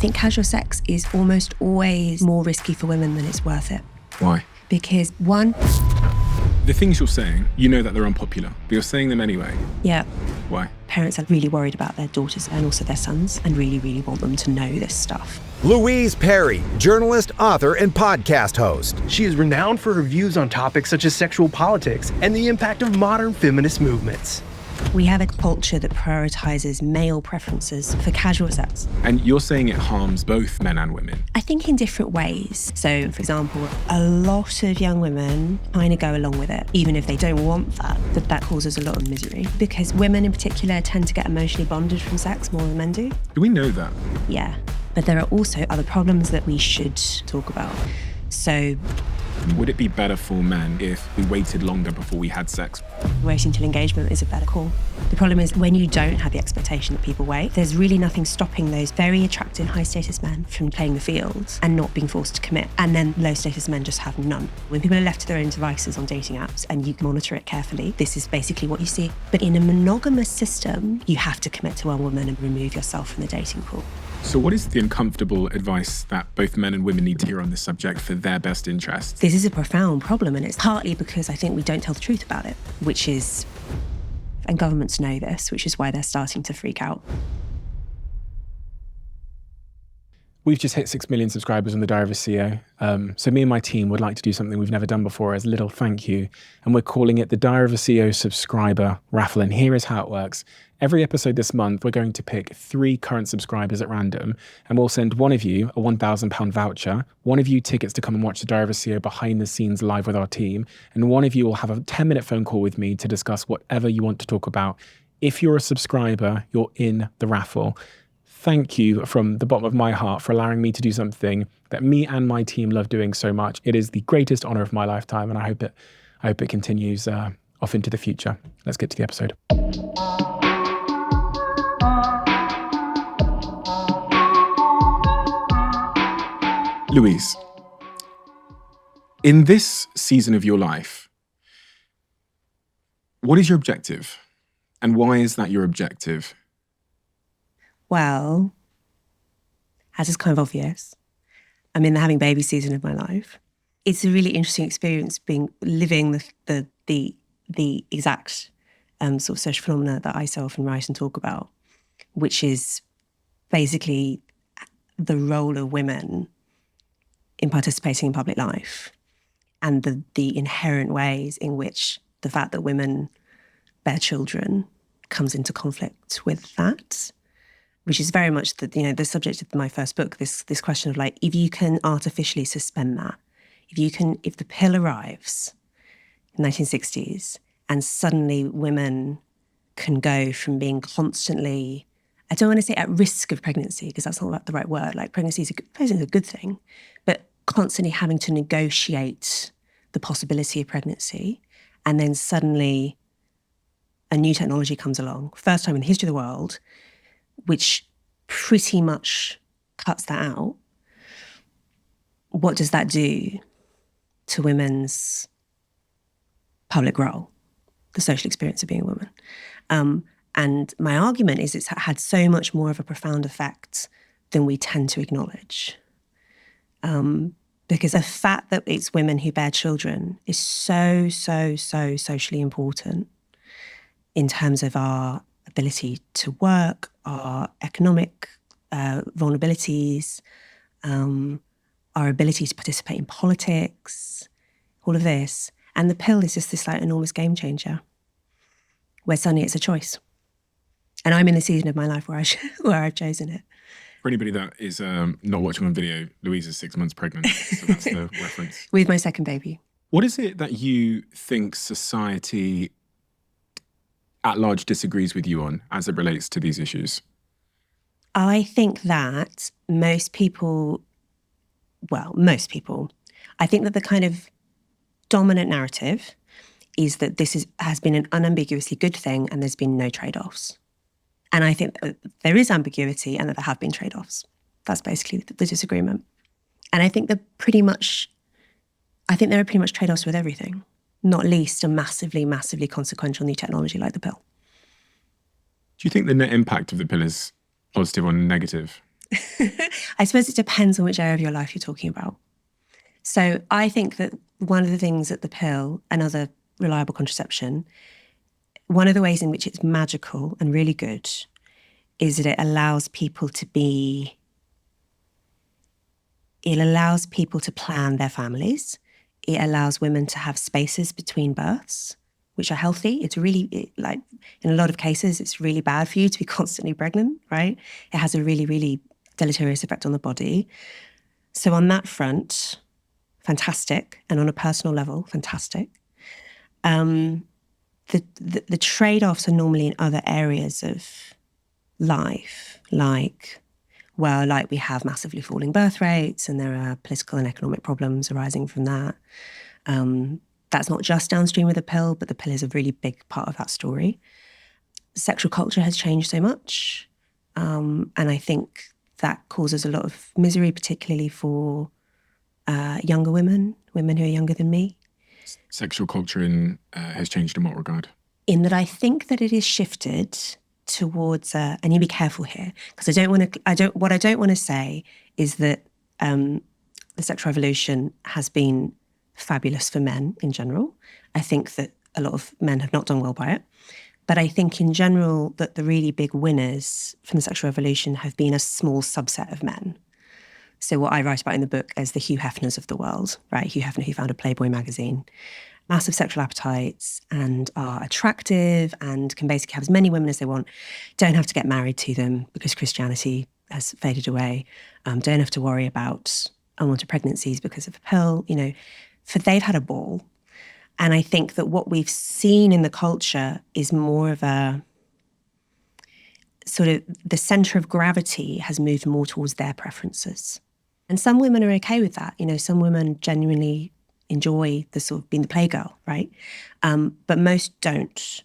think casual sex is almost always more risky for women than it's worth it. Why? Because one... The things you're saying, you know that they're unpopular, but you're saying them anyway. Yeah. Why? Parents are really worried about their daughters and also their sons and really, really want them to know this stuff. Louise Perry, journalist, author, and podcast host. She is renowned for her views on topics such as sexual politics and the impact of modern feminist movements. We have a culture that prioritizes male preferences for casual sex. And you're saying it harms both men and women. I think in different ways. So, for example, a lot of young women kind of go along with it, even if they don't want that, that causes a lot of misery. Because women in particular tend to get emotionally bonded from sex more than men do. Do we know that? Yeah. But there are also other problems that we should talk about. So... Would it be better for men if we waited longer before we had sex? Waiting till engagement is a better call. The problem is when you don't have the expectation that people wait, there's really nothing stopping those very attractive high-status men from playing the field and not being forced to commit. And then low-status men just have none. When people are left to their own devices on dating apps and you monitor it carefully, this is basically what you see. But in a monogamous system, you have to commit to one woman and remove yourself from the dating pool. So what is the uncomfortable advice that both men and women need to hear on this subject for their best interests? This is a profound problem, and it's partly because I think we don't tell the truth about it, which is, and governments know this, which is why they're starting to freak out. We've just hit 6 million subscribers on the Diary of a CEO. So me and my team would like to do something we've never done before as a little thank you. And we're calling it the Diary of a CEO subscriber raffle. And here is how it works. Every episode this month, we're going to pick 3 current subscribers at random. And we'll send one of you a £1,000 voucher, one of you tickets to come and watch the Diary of a CEO behind the scenes live with our team. And one of you will have a 10-minute phone call with me to discuss whatever you want to talk about. If you're a subscriber, you're in the raffle. Thank you from the bottom of my heart for allowing me to do something that me and my team love doing so much. It is the greatest honor of my lifetime, and I hope it continues off into the future. Let's get to the episode. Louise, in this season of your life, what is your objective? And why is that your objective? Well, as is kind of obvious, I'm in the having baby season of my life. It's a really interesting experience living the exact sort of social phenomena that I so often write and talk about, which is basically the role of women in participating in public life and the inherent ways in which the fact that women bear children comes into conflict with that. Which is very much the subject of my first book, this question of like, if you can artificially suspend that, if the pill arrives in the 1960s and suddenly women can go from being constantly, I don't want to say at risk of pregnancy, because that's not the right word, like pregnancy is a good thing, but constantly having to negotiate the possibility of pregnancy, and then suddenly a new technology comes along, first time in the history of the world, which pretty much cuts that out. What does that do to women's public role, the social experience of being a woman? And my argument is it's had so much more of a profound effect than we tend to acknowledge. Because the fact that it's women who bear children is so socially important in terms of our ability to work, our economic vulnerabilities, our ability to participate in politics, all of this. And the pill is just this like enormous game changer where suddenly it's a choice. And I'm in the season of my life where I've chosen it. For anybody that is not watching on video, Louise is 6 months pregnant, so that's the reference. With my second baby. What is it that you think society at large disagrees with you on as it relates to these issues? I think that most people, I think that the kind of dominant narrative is that this has been an unambiguously good thing and there's been no trade-offs. And I think that there is ambiguity and that there have been trade-offs. That's basically the disagreement. And I think there are pretty much trade-offs with everything, not least a massively, massively consequential new technology like the pill. Do you think the net impact of the pill is positive or negative? I suppose it depends on which area of your life you're talking about. So I think that one of the things that the pill and other reliable contraception, one of the ways in which it's magical and really good is that it allows people to plan their families. It allows women to have spaces between births, which are healthy. It's really, like, in a lot of cases, it's really bad for you to be constantly pregnant, right? It has a really, really deleterious effect on the body. So on that front, fantastic. And on a personal level, fantastic. The trade-offs are normally in other areas of life, like we have massively falling birth rates and there are political and economic problems arising from that. That's not just downstream of the pill, but the pill is a really big part of that story. Sexual culture has changed so much. And I think that causes a lot of misery, particularly for younger women who are younger than me. Sexual culture has changed in what regard? In that I think that it is shifted towards, and you be careful here, because what I don't want to say is that the sexual revolution has been fabulous for men in general. I think that a lot of men have not done well by it. But I think in general that the really big winners from the sexual revolution have been a small subset of men. So what I write about in the book is the Hugh Hefners of the world, right? Hugh Hefner, who founded Playboy magazine. Massive sexual appetites and are attractive and can basically have as many women as they want, don't have to get married to them because Christianity has faded away, don't have to worry about unwanted pregnancies because of a pill, they've had a ball. And I think that what we've seen in the culture is more of a sort of the center of gravity has moved more towards their preferences. And some women are okay with that. Some women genuinely enjoy the sort of being the playgirl, right? But most don't.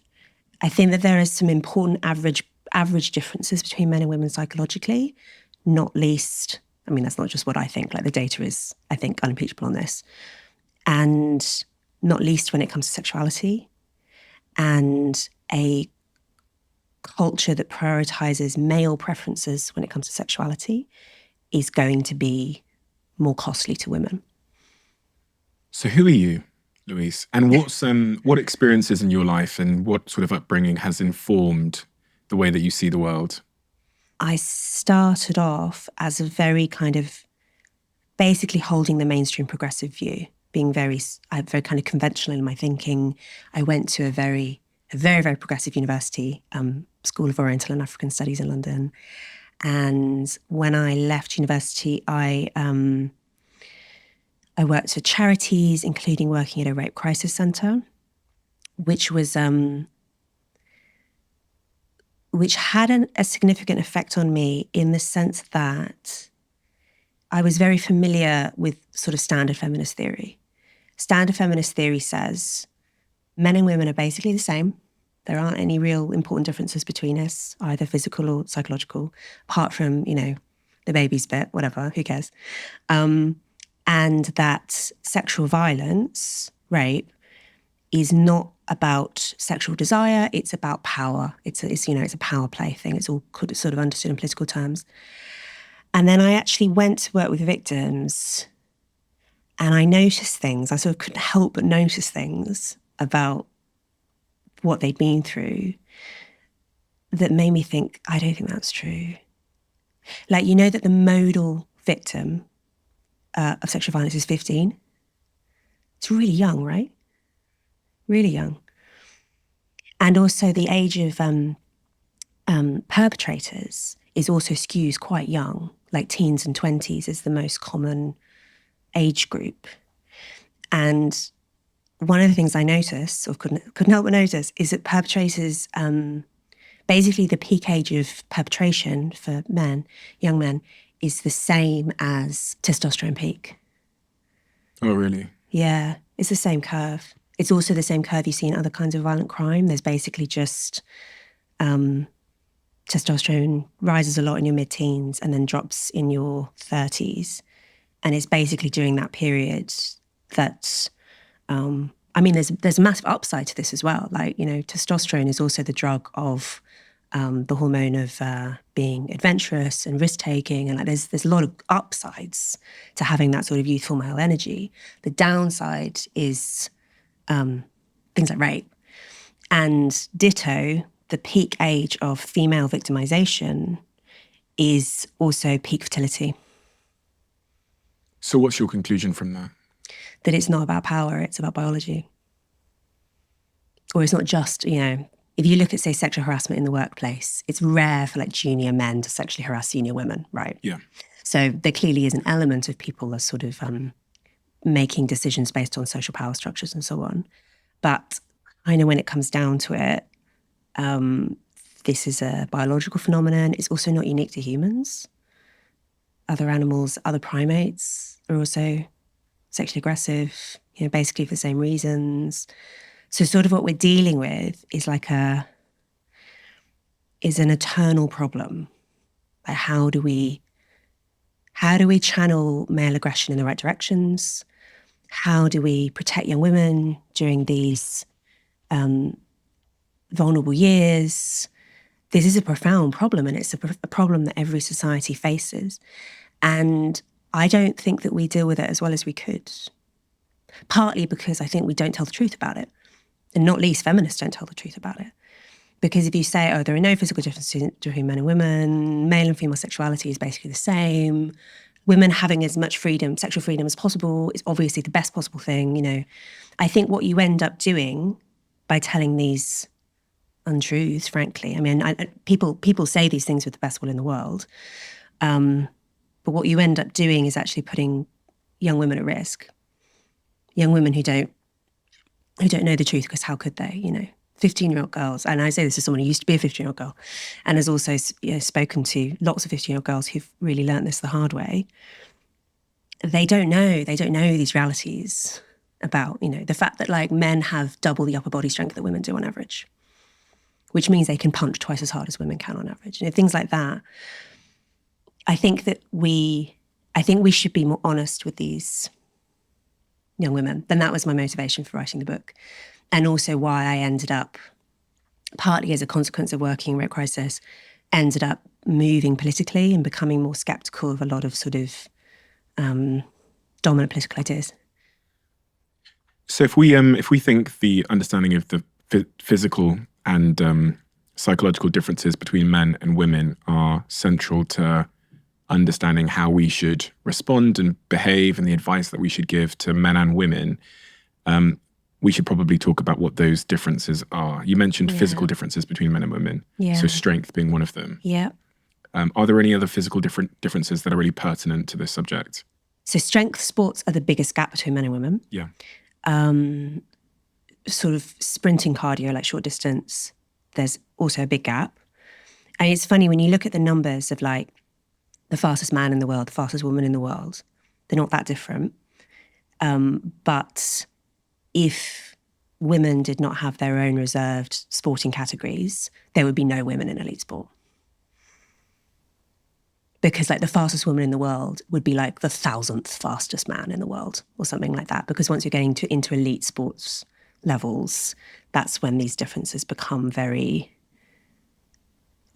I think that there is some important average differences between men and women psychologically, not least, that's not just what I think, like the data is, I think, unimpeachable on this. And not least when it comes to sexuality and a culture that prioritizes male preferences when it comes to sexuality is going to be more costly to women. So who are you, Louise? And what experiences in your life and what sort of upbringing has informed the way that you see the world? I started off as a very kind of basically holding the mainstream progressive view, being very kind of conventional in my thinking. I went to a very, very progressive university, School of Oriental and African Studies in London. And when I left university, I worked for charities, including working at a rape crisis centre, which had a significant effect on me in the sense that I was very familiar with sort of standard feminist theory. Standard feminist theory says men and women are basically the same. There aren't any real important differences between us, either physical or psychological, apart from, the baby's bit, whatever, who cares? And that sexual violence, rape, is not about sexual desire, it's about power. It's a power play thing. It's all sort of understood in political terms. And then I actually went to work with victims and I noticed things. I sort of couldn't help but notice things about what they'd been through that made me think, I don't think that's true. Like, that the modal victim of sexual violence is 15. It's really young, right? Really young. And also the age of perpetrators is also skews quite young, like teens and 20s is the most common age group. And one of the things I noticed, or couldn't help but notice, is that perpetrators, basically the peak age of perpetration for men, young men, is the same as testosterone peak. Oh, really? Yeah, it's the same curve. It's also the same curve you see in other kinds of violent crime. There's basically just testosterone rises a lot in your mid-teens and then drops in your 30s. And it's basically during that period that, there's a massive upside to this as well. Like, testosterone is also the drug of the hormone of being adventurous and risk-taking, and like there's a lot of upsides to having that sort of youthful male energy. The downside is things like rape. And ditto, the peak age of female victimization is also peak fertility. So what's your conclusion from that? That it's not about power, it's about biology. Or it's not just, if you look at, say, sexual harassment in the workplace, it's rare for like junior men to sexually harass senior women, right? Yeah. So there clearly is an element of people are sort of making decisions based on social power structures and so on. But I know when it comes down to it, this is a biological phenomenon. It's also not unique to humans. Other animals, other primates are also sexually aggressive, basically for the same reasons. So sort of what we're dealing with is an eternal problem. Like how do we channel male aggression in the right directions? How do we protect young women during these vulnerable years? This is a profound problem, and it's a problem that every society faces. And I don't think that we deal with it as well as we could. Partly because I think we don't tell the truth about it. And not least feminists don't tell the truth about it. Because if you say, there are no physical differences between men and women, male and female sexuality is basically the same, women having as much freedom, sexual freedom as possible is obviously the best possible thing, I think what you end up doing by telling these untruths, frankly, people say these things with the best will in the world, but what you end up doing is actually putting young women at risk. Young women who don't know the truth, because how could they, 15-year-old girls, and I say this as someone who used to be a 15-year-old girl and has also spoken to lots of 15-year-old girls who've really learnt this the hard way. They don't know these realities about, the fact that like men have double the upper body strength that women do on average, which means they can punch twice as hard as women can on average. Things like that. I think we should be more honest with these young women. Then that was my motivation for writing the book. And also why I ended up, partly as a consequence of working in rape crisis, ended up moving politically and becoming more skeptical of a lot of sort of dominant political ideas. So if we think the understanding of the physical and psychological differences between men and women are central to understanding how we should respond and behave and the advice that we should give to men and women, we should probably talk about what those differences are. You mentioned physical differences between men and women, so strength being one of them. Yeah. Are there any other physical differences that are really pertinent to this subject? So strength sports are the biggest gap between men and women. Yeah. Sort of sprinting cardio, like short distance, there's also a big gap. And it's funny when you look at the numbers of like the fastest man in the world, the fastest woman in the world, they're not that different. But if women did not have their own reserved sporting categories, there would be no women in elite sport. Because like the fastest woman in the world would be like the 1,000th fastest man in the world or something like that. Because once you're getting into elite sports levels, that's when these differences become very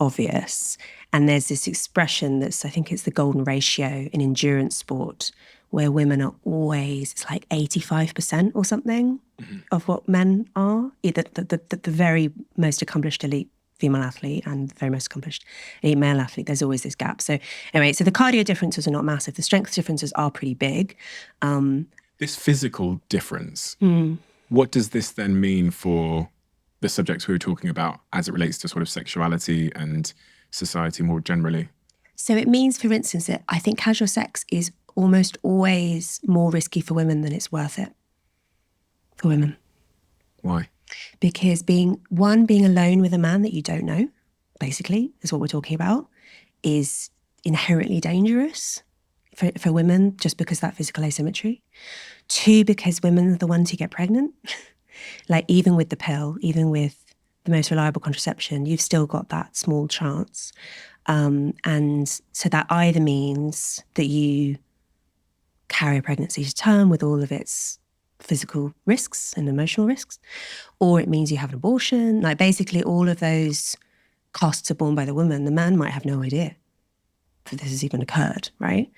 obvious. And there's this expression I think it's the golden ratio in endurance sport, where women are always, it's like 85% or something of what men are. Either the very most accomplished elite female athlete and the very most accomplished elite male athlete, there's always this gap. So anyway, so the cardio differences are not massive. The strength differences are pretty big. This physical difference, what does this then mean for the subjects we were talking about as it relates to sort of sexuality and society more generally? So it means, for instance, that I think casual sex is almost always more risky for women than it's worth it for women. Why? Because being alone with a man that you don't know, basically, is what we're talking about, is inherently dangerous for women, just because of that physical asymmetry. 2, because women are the ones who get pregnant. Like even with the pill, even with the most reliable contraception, you've still got that small chance. And so that either means that you carry a pregnancy to term with all of its physical risks and emotional risks, or it means you have an abortion. Like basically all of those costs are borne by the woman, the man might have no idea that this has even occurred, right?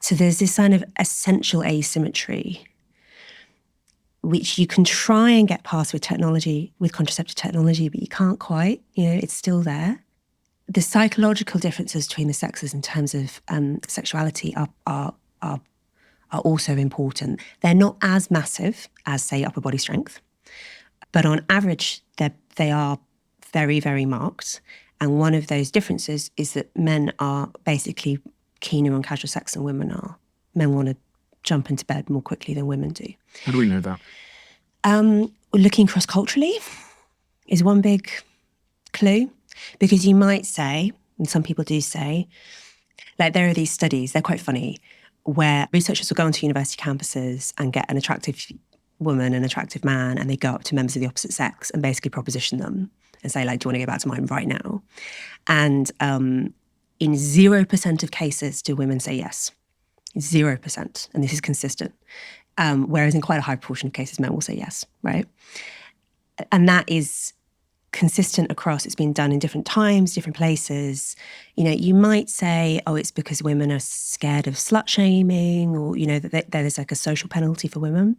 So there's this kind of essential asymmetry which you can try and get past with technology, with contraceptive technology, but you can't quite, it's still there. The psychological differences between the sexes in terms of sexuality are also important. They're not as massive as, say, upper body strength, but on average, they are very, very marked. And one of those differences is that men are basically keener on casual sex than women are. Men want to jump into bed more quickly than women do. How do we know that? Looking cross-culturally is one big clue, because you might say, and some people do say, like there are these studies, they're quite funny, where researchers will go onto university campuses and get an attractive woman, an attractive man, and they go up to members of the opposite sex and basically proposition them and say, like, do you want to go back to mine right now? And in 0% of cases do women say yes. 0%. And this is consistent. Whereas in quite a high proportion of cases, men will say yes, right? And that is consistent across. It's been done in different times, different places. You might say, oh, it's because women are scared of slut shaming, or, that there's like a social penalty for women.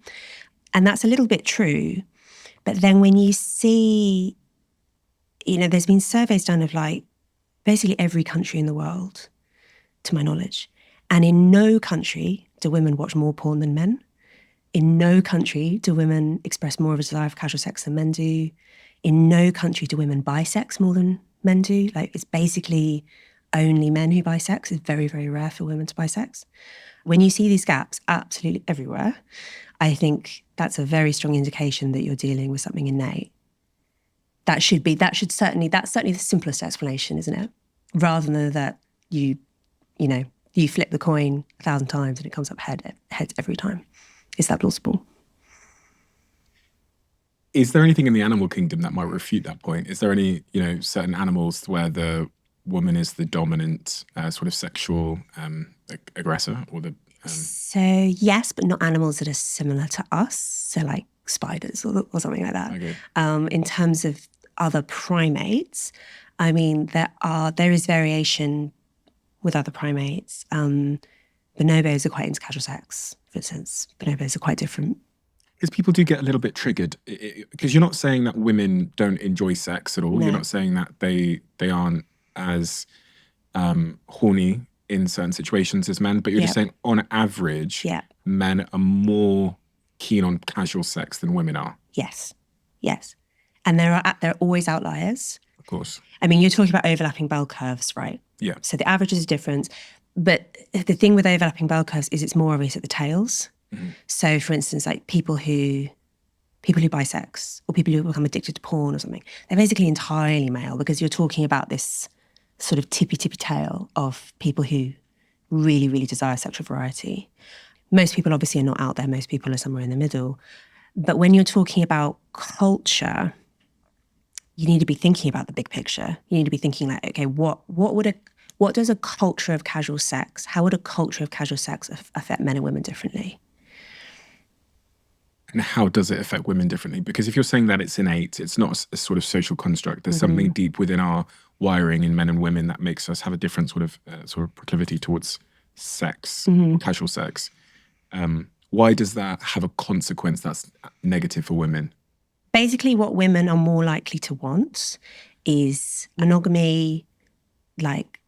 And that's a little bit true. But then when you see, there's been surveys done of like basically every country in the world, to my knowledge. And in no country do women watch more porn than men. In no country do women express more of a desire for casual sex than men do. In no country do women buy sex more than men do. Like, it's basically only men who buy sex. It's very, very rare for women to buy sex. When you see these gaps absolutely everywhere, I think that's a very strong indication that you're dealing with something innate. That's certainly the simplest explanation, isn't it? Rather than that you flip the coin 1,000 times and it comes up heads every time. Is that plausible? Is there anything in the animal kingdom that might refute that point? Is there any, certain animals where the woman is the dominant sort of sexual aggressor, or the? So yes, but not animals that are similar to us. So like spiders or something like that. Okay. In terms of other primates, I mean, there is variation with other primates. Bonobos are quite into casual sex, for instance. Bonobos are quite different. Because people do get a little bit triggered, because you're not saying that women don't enjoy sex at all. No. You're not saying that they aren't as horny in certain situations as men, but you're just saying on average, men are more keen on casual sex than women are. Yes. And there are always outliers. Of course. I mean, you're talking about overlapping bell curves, right? Yeah. So the averages are different. But the thing with overlapping bell curves is it's more obvious at the tails. Mm-hmm. So, for instance, like people who buy sex, or people who become addicted to porn or something, they're basically entirely male, because you're talking about this sort of tippy tail of people who really, really desire sexual variety. Most people obviously are not out there. Most people are somewhere in the middle. But when you're talking about culture, you need to be thinking about the big picture. You need to be thinking like, okay, what does a culture of casual sex, how would a culture of casual sex affect men and women differently? And how does it affect women differently? Because if you're saying that it's innate, it's not a sort of social construct. There's something deep within our wiring in men and women that makes us have a different sort of proclivity towards sex, casual sex. Why does that have a consequence that's negative for women? Basically, what women are more likely to want is monogamy, like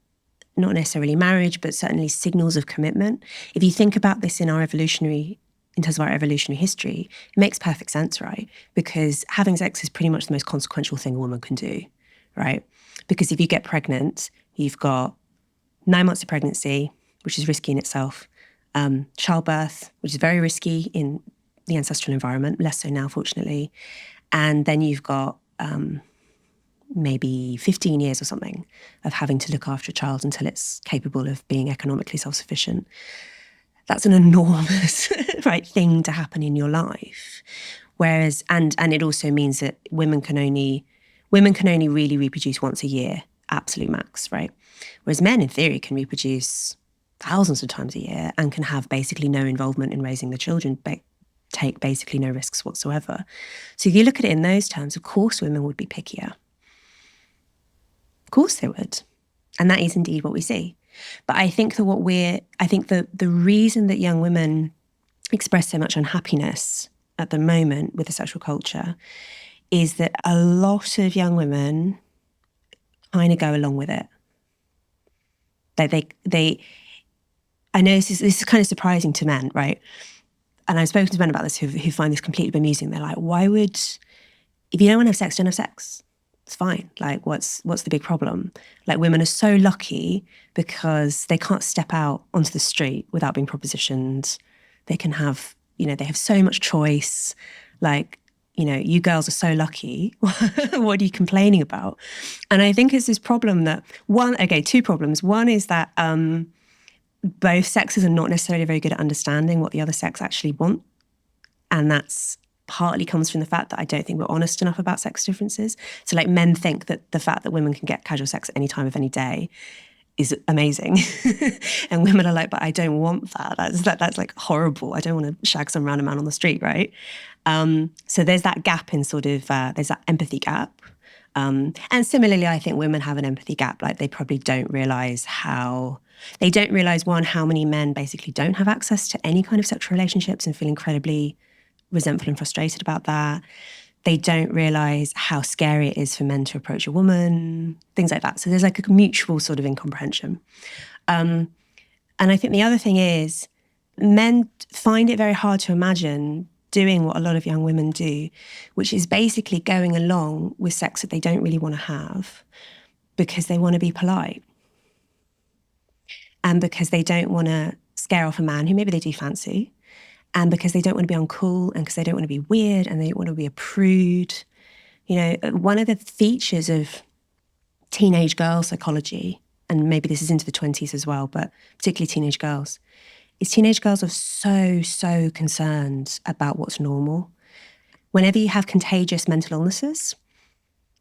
not necessarily marriage, but certainly signals of commitment. If you think about this in terms of our evolutionary history, it makes perfect sense, right? Because having sex is pretty much the most consequential thing a woman can do, right? Because if you get pregnant, you've got 9 months of pregnancy, which is risky in itself, childbirth, which is very risky in the ancestral environment, less so now, fortunately. And then you've got maybe 15 years or something of having to look after a child until it's capable of being economically self-sufficient. That's an enormous thing to happen in your life. Whereas, and it also means that women can only really reproduce once a year, absolute max, right? Whereas men, in theory, can reproduce thousands of times a year and can have basically no involvement in raising the children, take basically no risks whatsoever. So if you look at it in those terms, of course women would be pickier. Of course they would. And that is indeed what we see. But I think that the reason that young women express so much unhappiness at the moment with the sexual culture is that a lot of young women kind of go along with it. I know this is kind of surprising to men, right? And I've spoken to men about this who find this completely bemusing. They're like, if you don't want to have sex, don't have sex. It's fine. Like, what's the big problem? Like, women are so lucky because they can't step out onto the street without being propositioned. They can have, they have so much choice. Like, you girls are so lucky. What are you complaining about? And I think it's this problem that two problems. One is that both sexes are not necessarily very good at understanding what the other sex actually want. And that's partly comes from the fact that I don't think we're honest enough about sex differences. So like men think that the fact that women can get casual sex at any time of any day is amazing. And women are like, but I don't want that. That's like horrible. I don't want to shag some random man on the street, right? So there's that gap in there's that empathy gap. And similarly, I think women have an empathy gap. Like they probably don't realize how many men basically don't have access to any kind of sexual relationships and feel incredibly resentful and frustrated about that. They don't realize how scary it is for men to approach a woman, things like that. So there's like a mutual sort of incomprehension. And I think the other thing is men find it very hard to imagine doing what a lot of young women do, which is basically going along with sex that they don't really want to have because they want to be polite and because they don't want to scare off a man who maybe they do fancy, and because they don't want to be uncool and because they don't want to be weird and they don't want to be a prude. One of the features of teenage girl psychology, and maybe this is into the 20s as well, but particularly teenage girls, is teenage girls are so concerned about what's normal. Whenever you have contagious mental illnesses,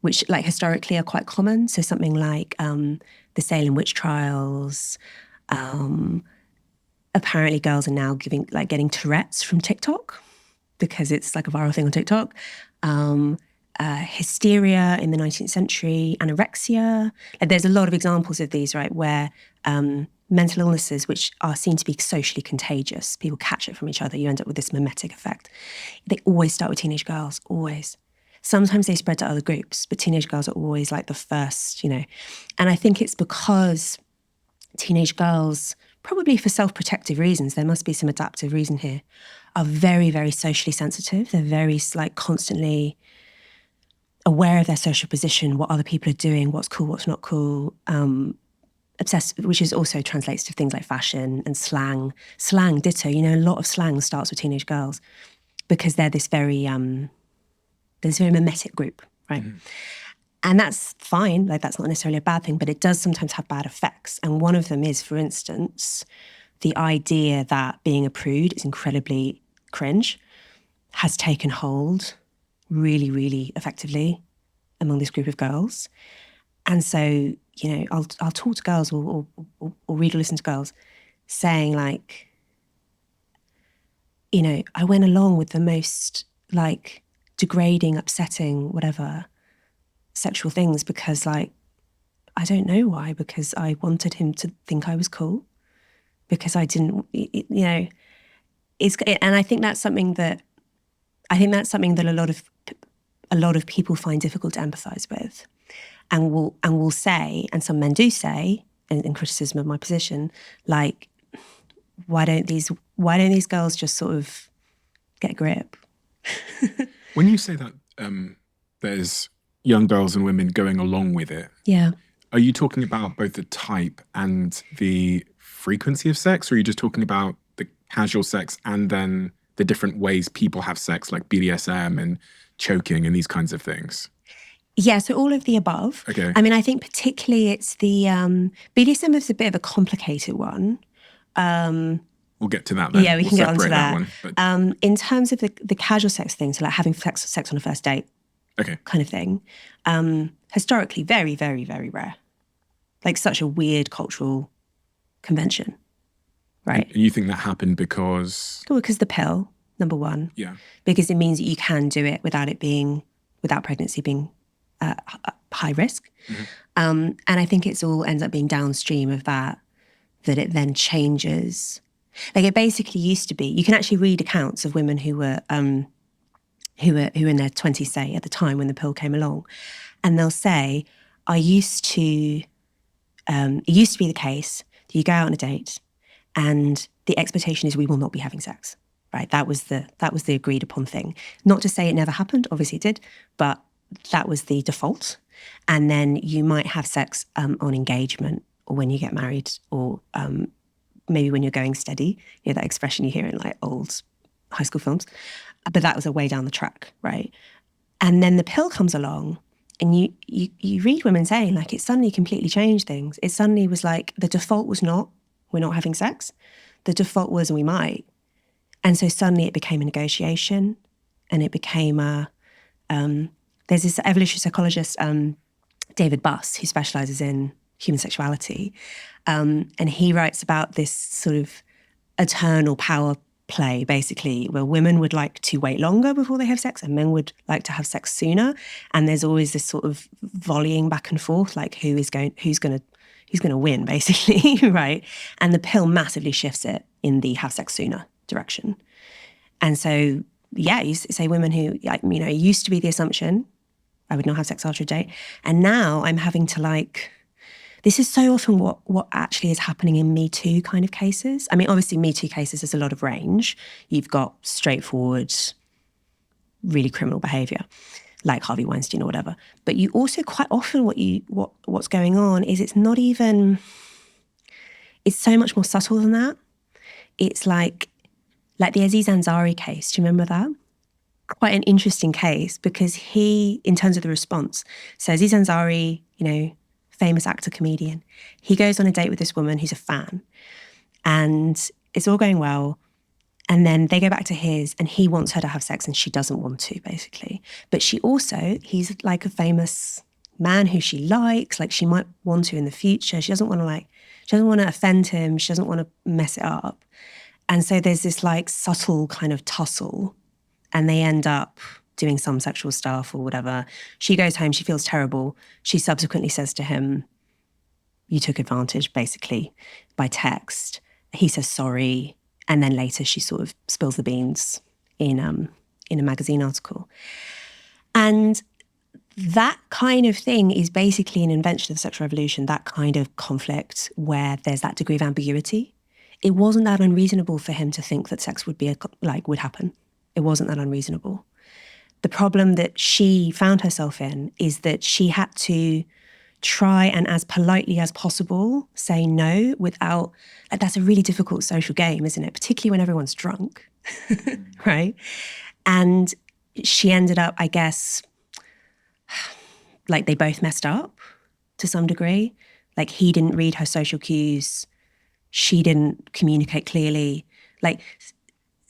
which like historically are quite common, so something like the Salem witch trials, apparently girls are now getting Tourette's from TikTok because it's like a viral thing on TikTok. Hysteria in the 19th century, anorexia. Like, there's a lot of examples of these, right, where mental illnesses, which are seen to be socially contagious, people catch it from each other, you end up with this mimetic effect. They always start with teenage girls, always. Sometimes they spread to other groups, but teenage girls are always like the first, And I think it's because teenage girls, probably for self-protective reasons, there must be some adaptive reason here, are very, very socially sensitive. They're very constantly aware of their social position, what other people are doing, what's cool, what's not cool, obsessed, which is also translates to things like fashion and slang. Slang, ditto. A lot of slang starts with teenage girls because they're this very mimetic group, right? Mm-hmm. And that's fine, like that's not necessarily a bad thing, but it does sometimes have bad effects. And one of them is, for instance, the idea that being a prude is incredibly cringe has taken hold really, really effectively among this group of girls. And so, I'll talk to girls or read or listen to girls saying like, I went along with the most like degrading, upsetting, whatever, sexual things because I don't know why, because I wanted him to think I was cool, because I didn't, and I think that's something that a lot of people find difficult to empathize with, and will say, and some men do say, in criticism of my position, like, why don't these girls just sort of get a grip? When you say that there's young girls and women going along with it, yeah, are you talking about both the type and the frequency of sex, or are you just talking about the casual sex and then the different ways people have sex, like BDSM and choking and these kinds of things? Yeah, so all of the above. Okay. I mean, I think particularly it's the BDSM is a bit of a complicated one. We'll get to that then. Yeah, we can get onto that. One, but... in terms of the casual sex thing, so like having sex on a first date, okay, kind of thing, historically very, very, very rare. Like such a weird cultural convention, right? And you think that happened because? Well, because the pill, number one. Yeah. Because it means that you can do it without pregnancy being high risk. And I think it's all ends up being downstream of that it then changes. Like it basically used to be, you can actually read accounts of women who were in their 20s, say, at the time when the pill came along, and they'll say, it used to be the case that you go out on a date and the expectation is we will not be having sex, right? That was the agreed upon thing. Not to say it never happened, obviously it did, but that was the default. And then you might have sex on engagement or when you get married or maybe when you're going steady, that expression you hear in like old high school films. But that was a way down the track, right? And then the pill comes along and you read women saying like it suddenly completely changed things. It suddenly was like the default was not, we're not having sex. The default was we might. And so suddenly it became a negotiation and it became there's this evolutionary psychologist, David Buss, who specializes in human sexuality. And he writes about this sort of eternal power play, basically, where women would like to wait longer before they have sex and men would like to have sex sooner. And there's always this sort of volleying back and forth, like who's going to win, basically, right? And the pill massively shifts it in the have sex sooner direction. And so, yeah, you say women who, it used to be the assumption I would not have sex after a date. And now I'm having to this is so often what actually is happening in Me Too kind of cases. I mean, obviously Me Too cases, there's a lot of range. You've got straightforward, really criminal behavior, like Harvey Weinstein or whatever. But you also quite often what's going on is it's so much more subtle than that. It's like the Aziz Ansari case. Do you remember that? Quite an interesting case because he, in terms of the response, so Aziz Ansari, famous actor, comedian, he goes on a date with this woman who's a fan and it's all going well. And then they go back to his and he wants her to have sex and she doesn't want to, basically. But he's like a famous man who she likes, like she might want to in the future. She doesn't want to offend him. She doesn't want to mess it up. And so there's this subtle kind of tussle and they end up doing some sexual stuff or whatever. She goes home, she feels terrible. She subsequently says to him, you took advantage, basically, by text. He says sorry. And then later she sort of spills the beans in a magazine article. And that kind of thing is basically an invention of the sexual revolution, that kind of conflict where there's that degree of ambiguity. It wasn't that unreasonable for him to think that sex would happen. It wasn't that unreasonable. The problem that she found herself in is that she had to try and as politely as possible say no without, that's a really difficult social game, isn't it? Particularly when everyone's drunk, right? And she ended up, I guess, they both messed up to some degree. He didn't read her social cues. She didn't communicate clearly.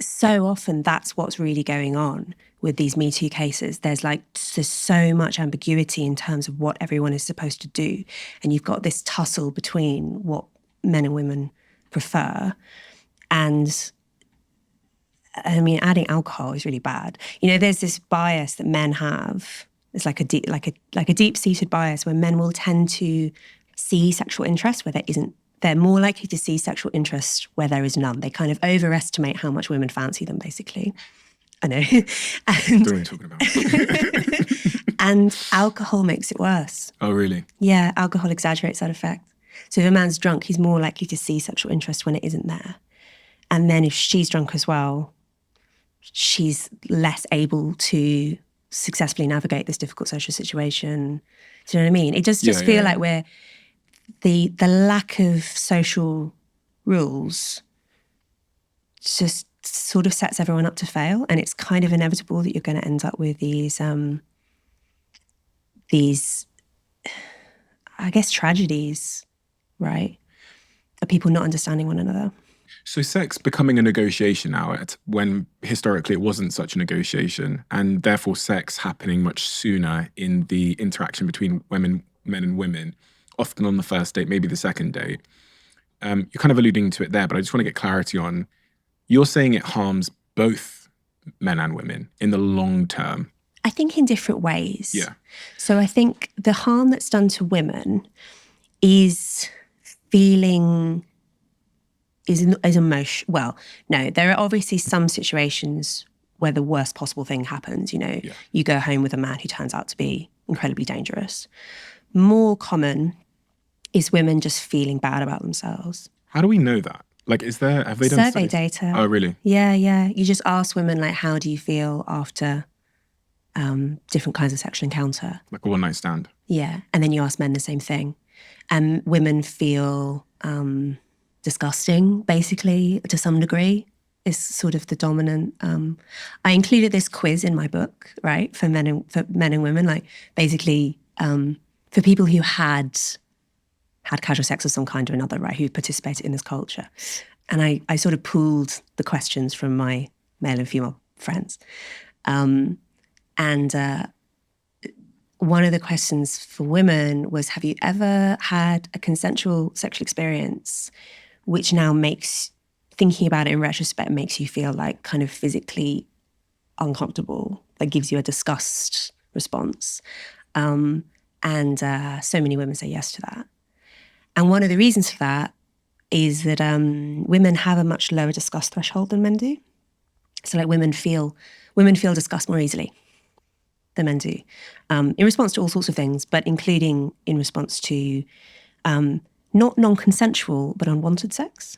So often that's what's really going on with these Me Too cases. There's so much ambiguity in terms of what everyone is supposed to do. And you've got this tussle between what men and women prefer. And I mean, adding alcohol is really bad. There's this bias that men have. It's like a deep-seated bias where men will tend to see sexual interest where there isn't. They're more likely to see sexual interest where there is none. They kind of overestimate how much women fancy them, basically. I know. And, What are we talking about? and alcohol makes it worse. Oh, really? Yeah, alcohol exaggerates that effect. So if a man's drunk, he's more likely to see sexual interest when it isn't there. And then if she's drunk as well, she's less able to successfully navigate this difficult social situation. Do you know what I mean? It does just feel like we're the lack of social rules just sort of sets everyone up to fail, and it's kind of inevitable that you're going to end up with these I guess tragedies, right? Of people not understanding one another. So sex becoming a negotiation outlet when historically it wasn't such a negotiation, and therefore sex happening much sooner in the interaction between men and women, often on the first date, maybe the second date. You're kind of alluding to it there, but I just want to get clarity on, you're saying it harms both men and women in the long term. I think in different ways. Yeah. So I think the harm that's done to women is feeling, is emotion. Well, no, there are obviously some situations where the worst possible thing happens. You know, you go home with a man who turns out to be incredibly dangerous. More common is women just feeling bad about themselves. How do we know that? Like, have they done survey studies? data? Oh, really? Yeah. You just ask women, like, how do you feel after different kinds of sexual encounter? Like a one-night stand? Yeah. And then you ask men the same thing. And women feel disgusting, basically, to some degree, is sort of the dominant. I included this quiz in my book, right, for men and women, like basically for people who had casual sex of some kind or another, right, who participated in this culture. And I sort of pooled the questions from my male and female friends. And one of the questions for women was, have you ever had a consensual sexual experience which now makes, thinking about it in retrospect, makes you feel like kind of physically uncomfortable, that gives you a disgust response? And so many women say yes to that. And one of the reasons for that is that women have a much lower disgust threshold than men do. So like women feel disgust more easily than men do, in response to all sorts of things, but including in response to not non-consensual, but unwanted sex.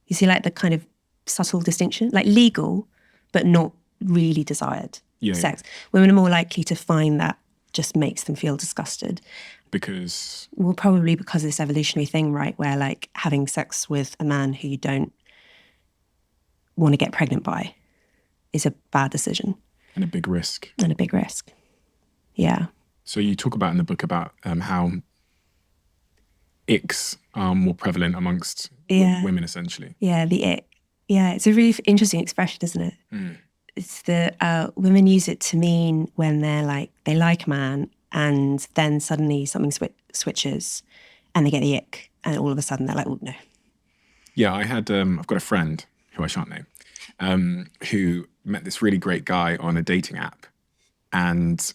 You see, like the kind of subtle distinction, like legal, but not really desired sex. Women are more likely to find that just makes them feel disgusted. Because? Well, probably because of this evolutionary thing, right, where like having sex with a man who you don't want to get pregnant by is a bad decision. And a big risk. Yeah. So you talk about in the book about how icks are more prevalent amongst women, essentially. Yeah, the ick. Yeah, it's a really interesting expression, isn't it? Mm. It's the women use it to mean when they're like, they like a man and then suddenly something switches and they get the ick and all of a sudden they're like, oh no. Yeah, I've got a friend who I shan't name, who met this really great guy on a dating app. And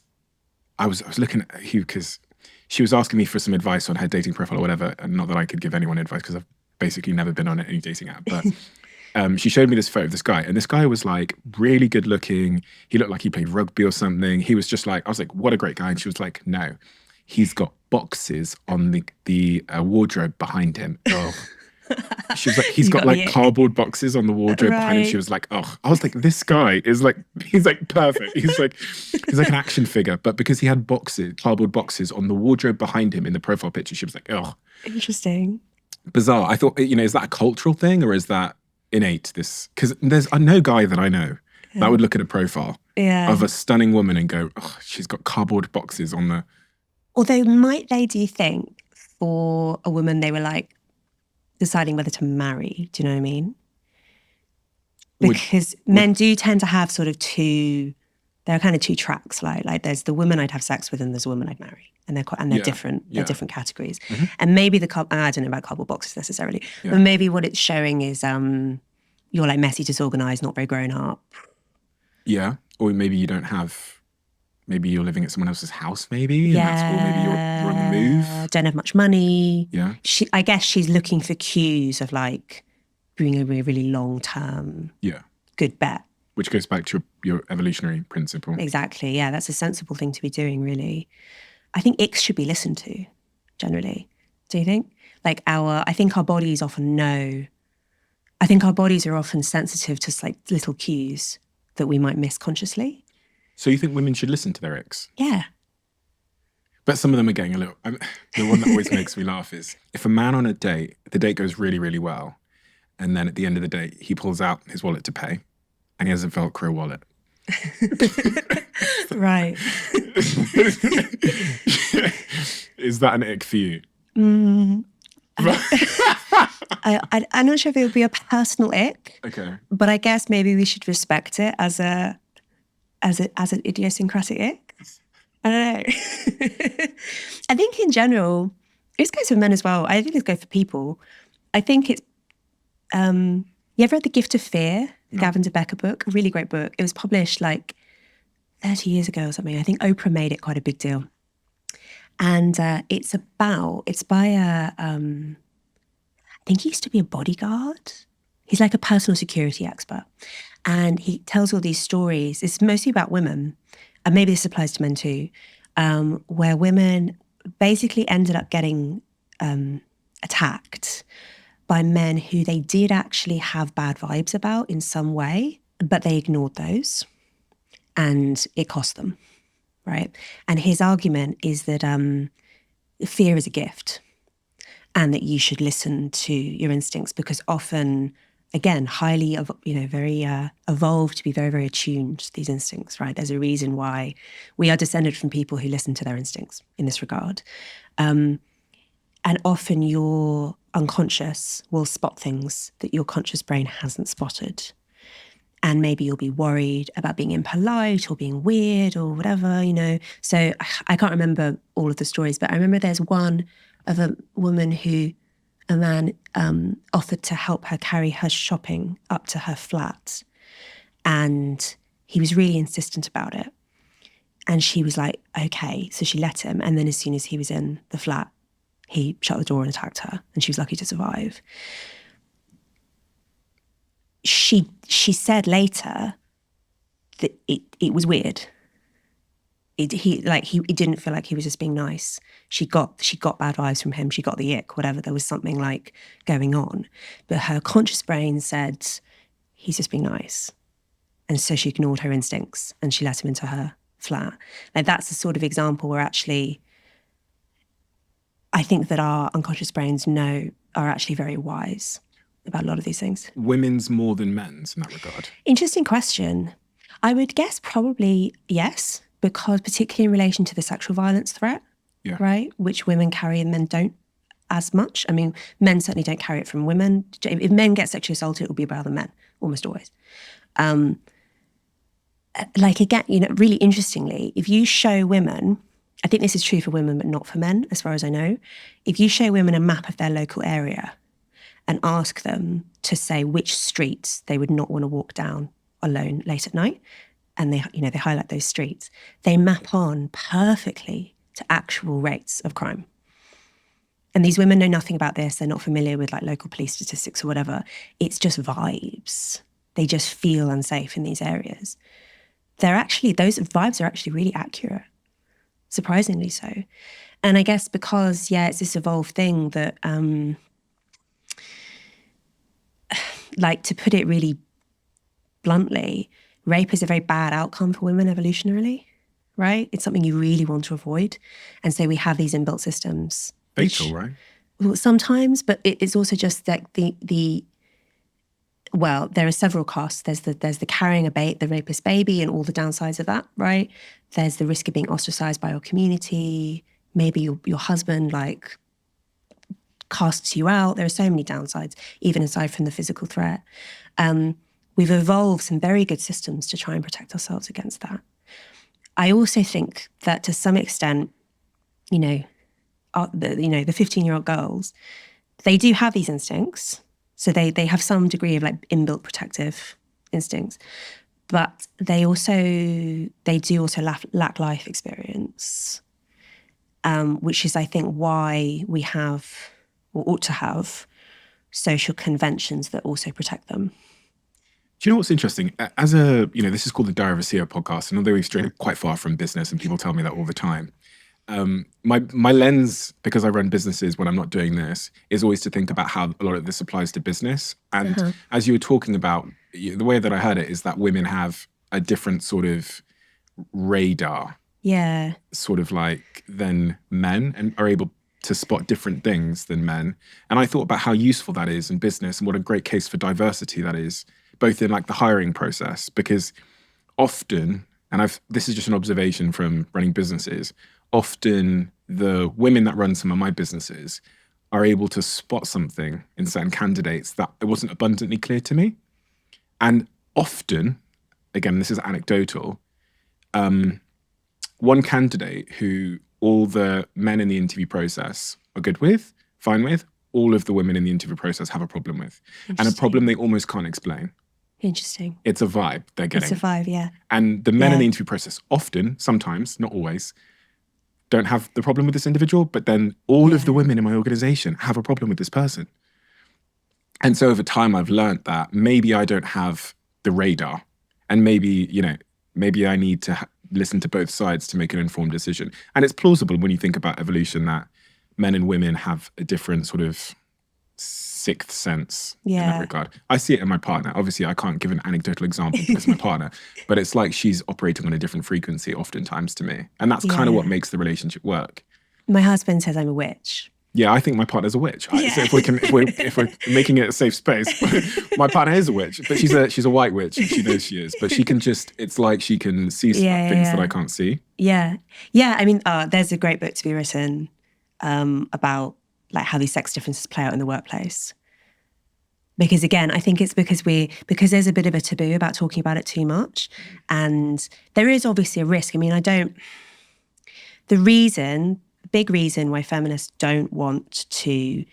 I was looking at who, because she was asking me for some advice on her dating profile or whatever, and not that I could give anyone advice because I've basically never been on any dating app, but she showed me this photo of this guy, and this guy was like really good looking. He looked like he played rugby or something. He was just like, I was like, what a great guy. And she was like, no, he's got boxes on the wardrobe behind him. Oh. She was like, he's got like cardboard boxes on the wardrobe behind him. She was like, oh, I was like, this guy is like, he's like perfect. He's like an action figure. But because he had cardboard boxes on the wardrobe behind him in the profile picture, she was like, oh. Interesting. Bizarre. I thought, is that a cultural thing or is that innate? Because there's no guy that I know that would look at a profile of a stunning woman and go, oh, she's got cardboard boxes on the. Although do you think for a woman they were like deciding whether to marry? Do you know what I mean? Because men do tend to have sort of there are kind of two tracks. Like there's the woman I'd have sex with and there's the woman I'd marry. And they're different. They're different categories. Mm-hmm. And maybe I don't know about cardboard boxes necessarily, but maybe what it's showing is you're like messy, disorganized, not very grown up. Yeah. Or maybe you don't have, maybe you're living at someone else's house maybe. And maybe you're on the move. Don't have much money. Yeah. I guess she's looking for cues of like being a really long-term good bet. Which goes back to your evolutionary principle. Exactly. Yeah, that's a sensible thing to be doing, really. I think icks should be listened to, generally. Do you think? Like I think our bodies often know. I think our bodies are often sensitive to like little cues that we might miss consciously. So you think women should listen to their icks? Yeah. But some of them are getting a little. The one that always makes me laugh is if a man on a date, the date goes really, really well, and then at the end of the date, he pulls out his wallet to pay, and he has a Velcro wallet. Right. Is that an ick for you? I'm not sure if it would be a personal ick. Okay. But I guess maybe we should respect it as an idiosyncratic ick. I don't know. I think in general, this goes for men as well. I think this goes for people. I think it's you ever read The Gift of Fear, the Gavin de Becker book? A really great book. It was published like 30 years ago or something. I think Oprah made it quite a big deal. And it's by I think he used to be a bodyguard. He's like a personal security expert. And he tells all these stories. It's mostly about women, and maybe this applies to men too, where women basically ended up getting attacked by men who they did actually have bad vibes about in some way, but they ignored those and it cost them, right? And his argument is that fear is a gift and that you should listen to your instincts because often, again, highly, very evolved to be very, very attuned to these instincts, right? There's a reason why we are descended from people who listen to their instincts in this regard. And often your unconscious will spot things that your conscious brain hasn't spotted. And maybe you'll be worried about being impolite or being weird or whatever, So I can't remember all of the stories, but I remember there's one of a woman who a man offered to help her carry her shopping up to her flat. And he was really insistent about it. And she was like, okay. So she let him. And then as soon as he was in the flat, he shut the door and attacked her. And she was lucky to survive. She said later that it was weird. It didn't feel like he was just being nice. She got bad vibes from him. She got the ick, whatever. There was something like going on. But her conscious brain said, he's just being nice. And so she ignored her instincts and she let him into her flat. Like that's the sort of example where actually I think that our unconscious brains are actually very wise about a lot of these things. Women's more than men's in that regard? Interesting question. I would guess probably yes, because particularly in relation to the sexual violence threat, right, which women carry and men don't as much. I mean, men certainly don't carry it from women. If men get sexually assaulted, it will be by other men, almost always. Again, really interestingly, if you show women, I think this is true for women, but not for men, as far as I know. If you show women a map of their local area and ask them to say which streets they would not want to walk down alone late at night, and they highlight those streets, they map on perfectly to actual rates of crime. And these women know nothing about this. They're not familiar with like local police statistics or whatever. It's just vibes. They just feel unsafe in these areas. Those vibes are actually really accurate, surprisingly so. And I guess because, it's this evolved thing that, to put it really bluntly, rape is a very bad outcome for women evolutionarily, right? It's something you really want to avoid. And so we have these inbuilt systems. Fatal, right? Well, sometimes, but it's also just like there are several costs. There's the carrying the rapist baby and all the downsides of that, right? There's the risk of being ostracized by your community. Maybe your husband casts you out. There are so many downsides, even aside from the physical threat. We've evolved some very good systems to try and protect ourselves against that. I also think that to some extent, the 15-year-old girls, they do have these instincts. So they have some degree of inbuilt protective instincts, but they do also lack life experience, which is, I think, why we have or ought to have social conventions that also protect them. Do you know what's interesting? This is called the Diary of a CEO podcast, and although we've strayed quite far from business, and people tell me that all the time, my lens, because I run businesses when I'm not doing this, is always to think about how a lot of this applies to business. And as you were talking about, the way that I heard it is that women have a different sort of radar, sort of than men, and are able to spot different things than men. And I thought about how useful that is in business and what a great case for diversity that is, both in the hiring process, because often, and this is just an observation from running businesses, often the women that run some of my businesses are able to spot something in certain candidates that it wasn't abundantly clear to me. And often, again, this is anecdotal, one candidate who all the men in the interview process are good with, fine with, all of the women in the interview process have a problem with, and a problem they almost can't explain. Interesting. It's a vibe they're getting. It's a vibe, yeah. And the men Yeah. in the interview process often, sometimes, not always, don't have the problem with this individual, but then all of the women in my organization have a problem with this person. And so over time, I've learned that maybe I don't have the radar, and maybe, maybe I need to listen to both sides to make an informed decision. And it's plausible when you think about evolution that men and women have a different sort of sixth sense in that regard. I see it in my partner. Obviously, I can't give an anecdotal example because of my partner, but it's like she's operating on a different frequency oftentimes to me. And that's kind of what makes the relationship work. My husband says I'm a witch. Yeah, I think my partner's a witch. So if we're making it a safe space, my partner is a witch, but she's a white witch. And she knows she is, but she can it's like she can see things that I can't see. Yeah, yeah. I mean, there's a great book to be written about like how these sex differences play out in the workplace. Because again, I think it's because there's a bit of a taboo about talking about it too much, and there is obviously a risk. I mean, the big reason why feminists don't want to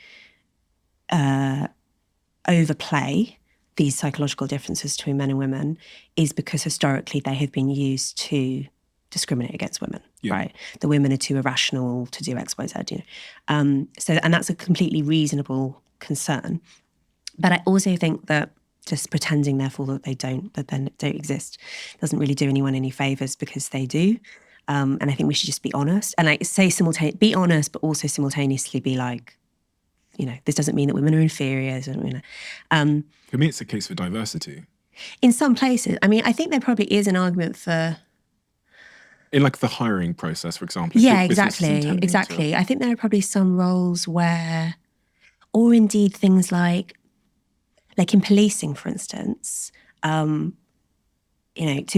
overplay these psychological differences between men and women is because historically they have been used to discriminate against women, right? The women are too irrational to do X, Y, Z, and that's a completely reasonable concern. But I also think that just pretending, therefore, that they don't exist doesn't really do anyone any favors, because they do. And I think we should just be honest and be honest, but also simultaneously be like, this doesn't mean that women are inferior. For me, it's a case for diversity. In some places, I mean, I think there probably is an argument for. In like the hiring process, for example. Yeah, exactly. I think there are probably some roles where, or indeed things like in policing, for instance, to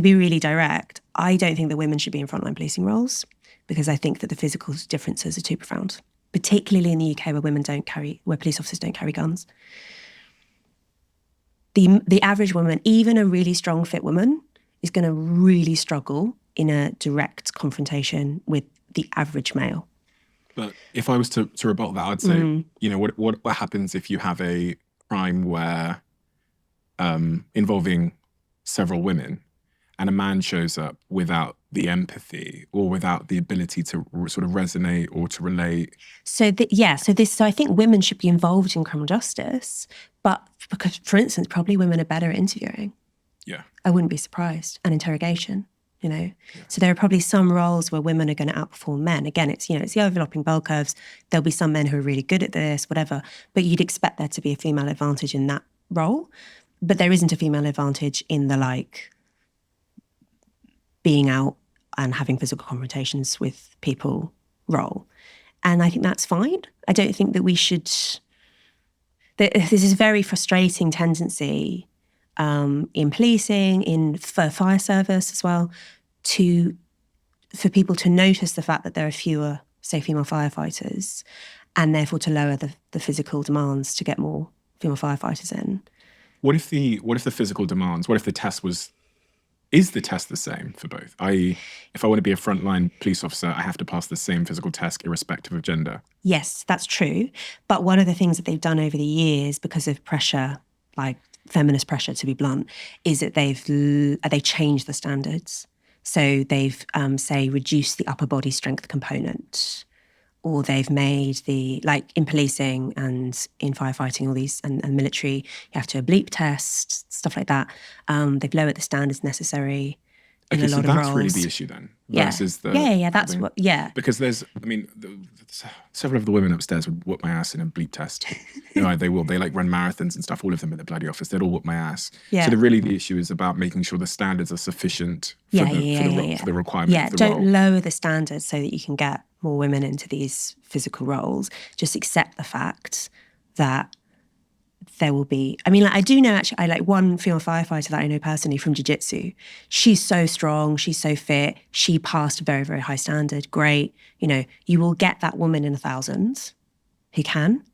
be really direct, I don't think that women should be in frontline policing roles, because I think that the physical differences are too profound, particularly in the UK where police officers don't carry guns. The average woman, even a really strong, fit woman, is going to really struggle in a direct confrontation with the average male. But if I was to rebut that, I'd say, what happens if you have a crime where involving several women, and a man shows up without the empathy or without the ability to sort of resonate or to relate? So I think women should be involved in criminal justice, but because, for instance, probably women are better at interviewing. Yeah. I wouldn't be surprised. And interrogation, So there are probably some roles where women are going to outperform men. Again, it's the overlapping bell curves. There'll be some men who are really good at this, whatever, but you'd expect there to be a female advantage in that role. But there isn't a female advantage in the being out and having physical confrontations with people role. And I think that's fine. I don't think that we should. This is a very frustrating tendency in policing, for fire service as well, for people to notice the fact that there are fewer, say, female firefighters, and therefore to lower the physical demands to get more female firefighters in. What if the physical demands? What if the test is the test the same for both? I.e., if I want to be a frontline police officer, I have to pass the same physical test irrespective of gender. Yes, that's true. But one of the things that they've done over the years, because of pressure, like feminist pressure, to be blunt, is that they've changed the standards. So they've, say, reduced the upper body strength component, or they've made in policing and in firefighting, all these, and military, you have to do a bleep test, stuff like that. They've lowered the standards necessary in a lot of roles. So that's really the issue then? Versus Because there's, several of the women upstairs would whoop my ass in a bleep test. They will. They run marathons and stuff, all of them at the bloody office. They'd all whoop my ass. Yeah. So the issue is about making sure the standards are sufficient for the requirement of the role. Don't lower the standards so that you can get more women into these physical roles. Just accept the fact that there will be, I do know actually, I like one female firefighter that I know personally from jiu-jitsu. She's so strong, she's so fit, she passed a very, very high standard, great. You will get that woman in 1,000 who can,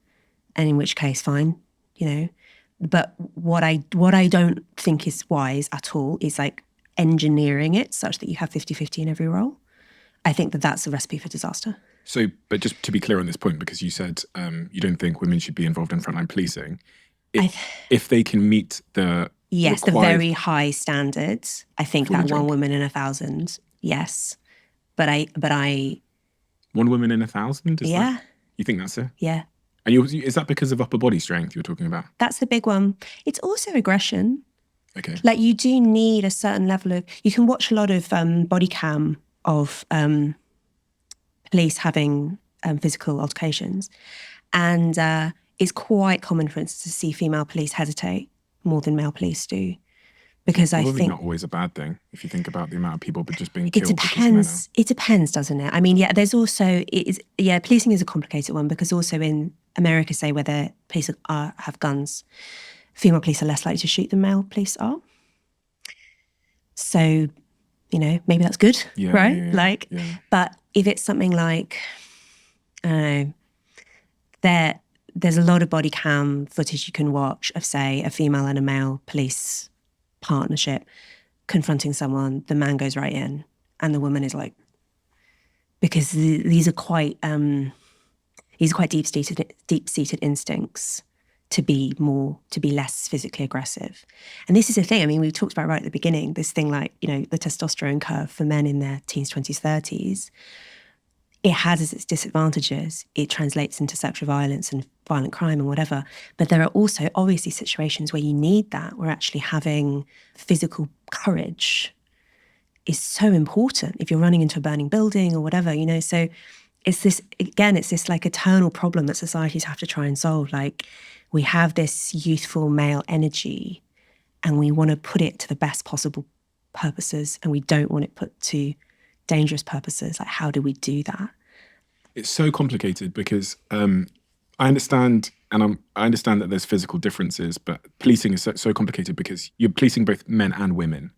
and in which case, fine, But what I don't think is wise at all is engineering it such that you have 50-50 in every role. I think that that's a recipe for disaster. So, but just to be clear on this point, because you said you don't think women should be involved in frontline policing, if they can meet the Yes, the required- very high standards. I think For your that one job. woman in 1,000. Yes, but I, One woman in 1,000? Is yeah, that, you think that's it? yeah. And is that because of upper body strength you were talking about? That's the big one. It's also aggression. Okay. Like you do need a certain level of. You can watch a lot of body cam of police having physical altercations, and it's quite common, for instance, to see female police hesitate more than male police do, because I Probably think not always a bad thing if you think about the amount of people but just being it killed because men depends. It depends, doesn't it? I mean, yeah. There's also policing is a complicated one because also in America, say where the police have guns, female police are less likely to shoot than male police are. So, maybe that's good, Yeah, right? yeah. But if it's something like, I don't know, there's a lot of body cam footage you can watch of, say, a female and a male police partnership confronting someone. The man goes right in, and the woman is like, because these are quite deep-seated instincts to be less physically aggressive. And this is the thing, I mean, we talked about right at the beginning, this thing like, the testosterone curve for men in their teens, 20s, 30s, it has as its disadvantages. It translates into sexual violence and violent crime and whatever. But there are also obviously situations where you need that, where actually having physical courage is so important if you're running into a burning building or whatever, So it's this like eternal problem that societies have to try and solve. Like, we have this youthful male energy and we want to put it to the best possible purposes, and we don't want it put to dangerous purposes. Like, how do we do that? It's so complicated because I understand, and I understand that there's physical differences, but policing is so complicated because you're policing both men and women.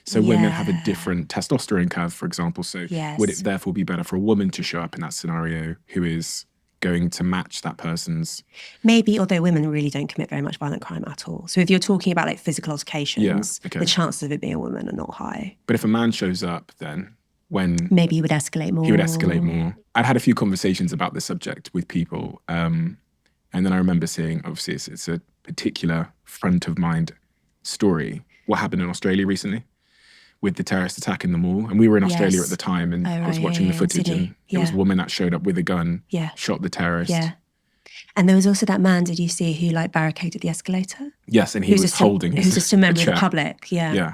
So women have a different testosterone curve, for example. So would it therefore be better for a woman to show up in that scenario who is going to match that person's? Maybe, although women really don't commit very much violent crime at all. So if you're talking about like physical altercations, the chances of it being a woman are not high. But if a man shows up, then maybe he would escalate more. He would escalate more. I'd had a few conversations about this subject with people. And then I remember seeing, obviously, it's a particular front of mind story. What happened in Australia recently with the terrorist attack in the mall. And we were in Australia at the time, and I was watching the footage, and it was a woman that showed up with a gun, shot the terrorist. Yeah. And there was also that man, did you see, who like barricaded the escalator? Yes, and he was holding He was just a member of the public, Yeah.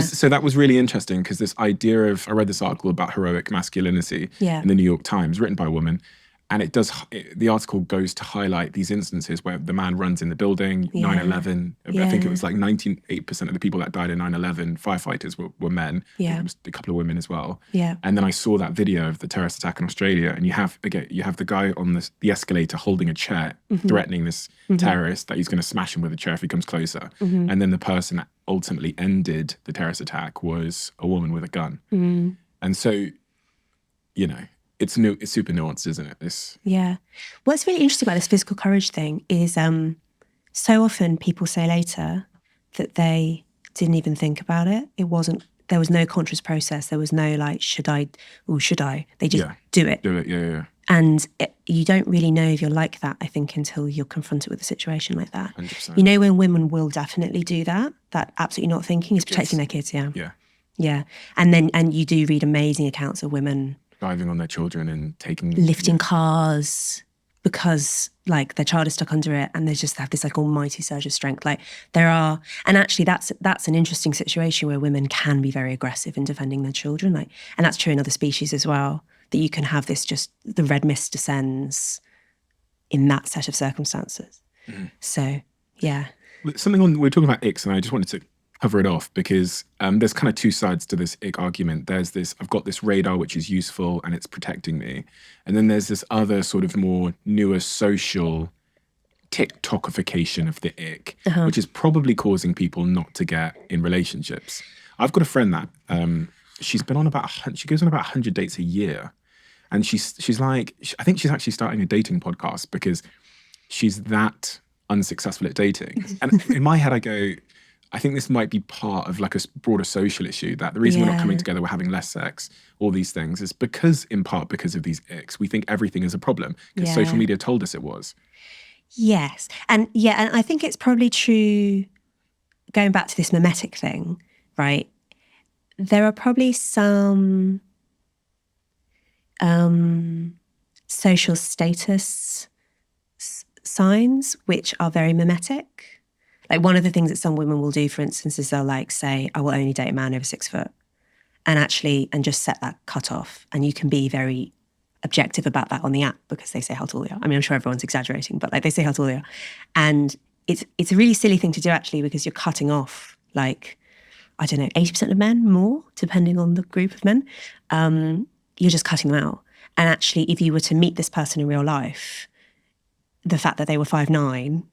So that was really interesting because this idea of, I read this article about heroic masculinity in the New York Times, written by a woman. And the article goes to highlight these instances where the man runs in the building, 9/11. I think it was like 98% of the people that died in 9/11, firefighters were men. There was a couple of women as well. And then I saw that video of the terrorist attack in Australia, and you have the guy on the escalator holding a chair, threatening this terrorist that he's going to smash him with a chair if he comes closer. And then the person that ultimately ended the terrorist attack was a woman with a gun. And so, it's super nuanced, isn't it? Yeah. What's really interesting about this physical courage thing is so often people say later that they didn't even think about it. There was no conscious process. There was no like, should I? They just do it. Do it, yeah. And you don't really know if you're like that, I think, until you're confronted with a situation like that. 100%. When women will definitely do that absolutely not thinking is protecting their kids, Yeah. And you do read amazing accounts of women driving on their children and lifting cars because like their child is stuck under it, and they just have this like almighty surge of strength. Like and actually that's an interesting situation where women can be very aggressive in defending their children. Like, and that's true in other species as well, that you can have this, just the red mist descends in that set of circumstances. So, yeah. Something we're talking about icks, and I just wanted to cover it off because there's kind of two sides to this ick argument. There's this, I've got this radar which is useful and it's protecting me. And then there's this other sort of more newer social TikTokification of the ick, which is probably causing people not to get in relationships. I've got a friend that she goes on about 100 dates a year. And she's like, I think she's actually starting a dating podcast because she's that unsuccessful at dating. And in my head, I go, I think this might be part of like a broader social issue, that the reason we're not coming together, we're having less sex, all these things, is in part because of these icks. We think everything is a problem because social media told us it was. Yes. And I think it's probably true going back to this mimetic thing, right? There are probably some social status signs which are very mimetic. Like one of the things that some women will do, for instance, is they'll like say, I will only date a man over 6 foot. And just set that cut off. And you can be very objective about that on the app because they say how tall they are. I mean, I'm sure everyone's exaggerating, but like they say how tall they are. And it's a really silly thing to do actually, because you're cutting off like, I don't know, 80% of men, more, depending on the group of men. You're just cutting them out. And actually, if you were to meet this person in real life, the fact that they were 5'9",